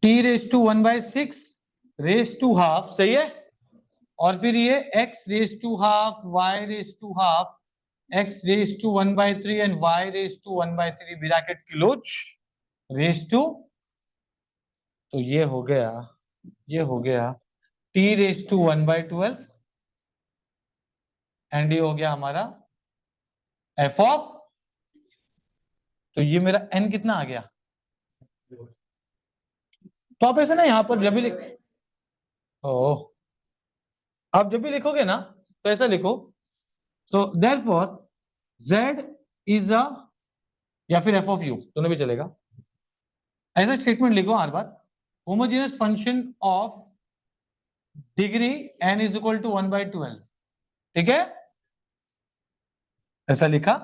t raise to 1/6 raise to half, सही है। और फिर ये x raise to half, y raise to half, x raise to 1/3 and y raise to 1/3 bracket close raise to, तो ये हो गया t रेस टू 1/12 एंड ये हो गया हमारा f ऑफ, तो ये मेरा n कितना आ गया। तो आप ऐसे ना यहाँ पर जब भी लिख, ओ आप जब भी लिखोगे ना तो ऐसा लिखो, so therefore z is a, या फिर f ऑफ u दोनों भी चलेगा, ऐसा स्टेटमेंट लिखो हर बार, homogeneous function of degree n is equal to 1/12, ठीक है, ऐसा लिखा।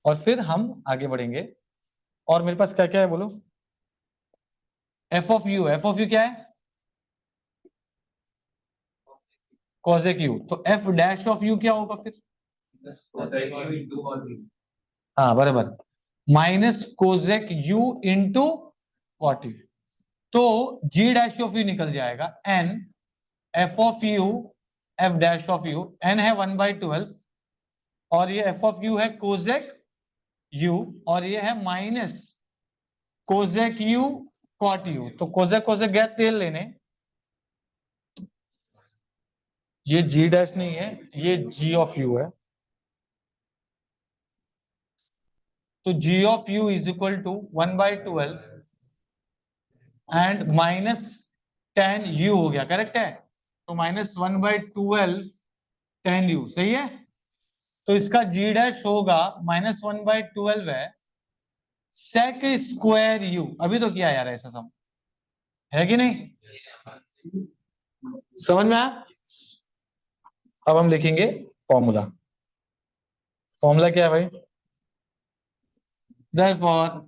और फिर हम आगे बढ़ेंगे, और मेरे पास क्या क्या है बोलो, एफ ऑफ यू क्या है, कॉजेक यू, तो एफ डैश ऑफ यू क्या होगा फिर, हाँ बराबर, minus cosec u into cot u, तो जी डैश ऑफ यू निकल जाएगा n f of u f dash of u, n है 1/12 और ये एफ ऑफ यू है कोजेक यू, और ये है minus cosec u cot u, तो कोजेक कोजेक गया तेल लेने, ये जी डैश नहीं है, ये जी ऑफ यू है, तो g of u is equal to 1/12 and minus 10 u हो गया, करेक्ट है, तो माइनस 1/12 10 यू, सही है। तो इसका जी डैश होगा -1/12 है सेक स्क्वायर यू, अभी तो किया यार ऐसा सब है कि नहीं, समझ में आया। अब हम लिखेंगे फॉर्मूला, फॉर्मूला क्या है भाई, therefore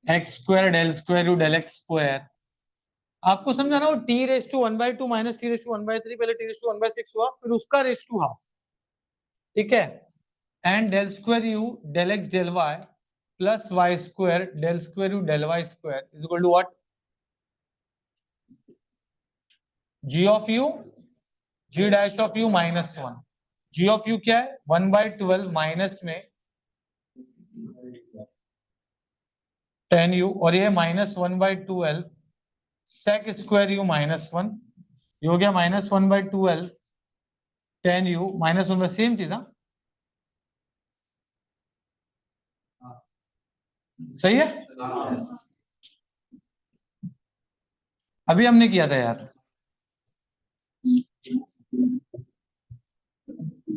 x square del square u del x square, आपको समझा ना, वो t raise to 1/2 minus t raise to 1/3, पहले टी रेस टू 1/6 हुआ, फिर उसका रेस टू हाफ, ठीक है, and del square u del x del y plus y square del square u del y square is equal to what, g of u g dash of u -1, g of u क्या है 1/12 माइनस में 10 यू, और ये -1/12 सेक स्क्वायर यू -1, ये हो गया -1/12 10 यू -1 में सेम चीज, हाँ सही है, अभी हमने किया था यार,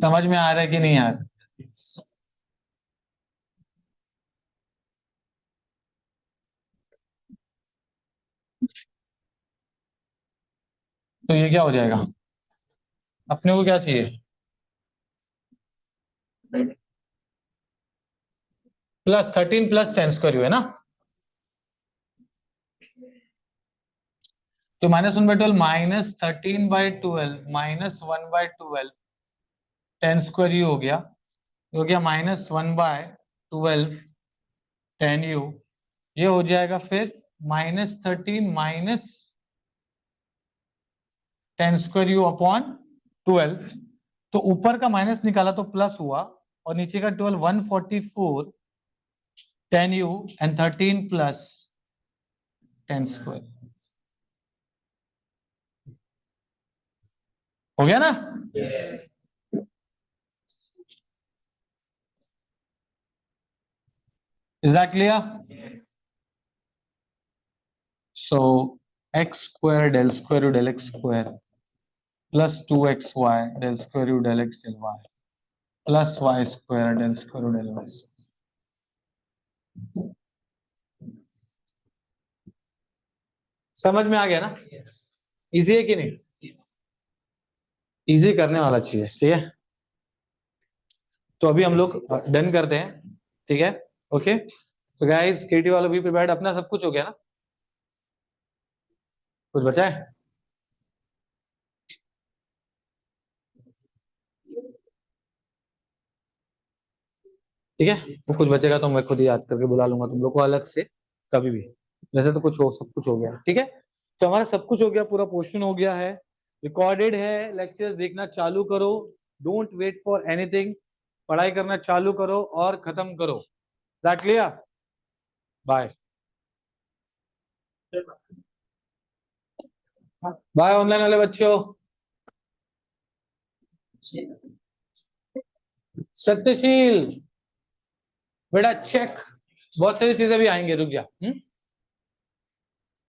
समझ में आ रहा है कि नहीं यार, तो ये क्या हो जाएगा, अपने को क्या चाहिए, +13 + 10 स्क्वायर यू है ना, तो -1/12 -13/12 -1/12 10 स्क्वायर यू हो गया, ये हो गया -1/12 10 यू, ये हो जाएगा फिर -13 -10 स्क्वायर यू अपॉन 12, तो ऊपर का माइनस निकाला तो प्लस हुआ, और नीचे का 12 144 10 यू एंड 13 + 10 स्क्वायर, हो गया ना। Is that clear? So x square del square root del x square plus 2xy del square root del x del y plus y square del square root del y. समझ में आ गया ना, इजी है कि नहीं, इजी करने वाला चाहिए, ठीक है। तो अभी हम लोग डन करते हैं, ठीक है। ओके, तो गाइस केटी वालों भी प्रिपेयर्ड, अपना सब कुछ हो गया ना, कुछ बचा है? ठीक है, वो कुछ बचेगा तो मैं खुद ही याद करके बुला लूंगा तुम लोग को अलग से कभी भी। वैसे तो कुछ हो, सब कुछ हो गया, ठीक है। तो हमारा सब कुछ हो गया, पूरा पोर्शन हो गया है, रिकॉर्डेड है, लेक्चर्स देखना चालू करो, डोंट वेट फॉर एनीथिंग, पढ़ाई करना चालू करो और खत्म करो। That clear? Bye. Bye online वाले बच्चों। सत्यशील बेटा चेक, बहुत सारी चीजें भी आएंगे, रुक जा।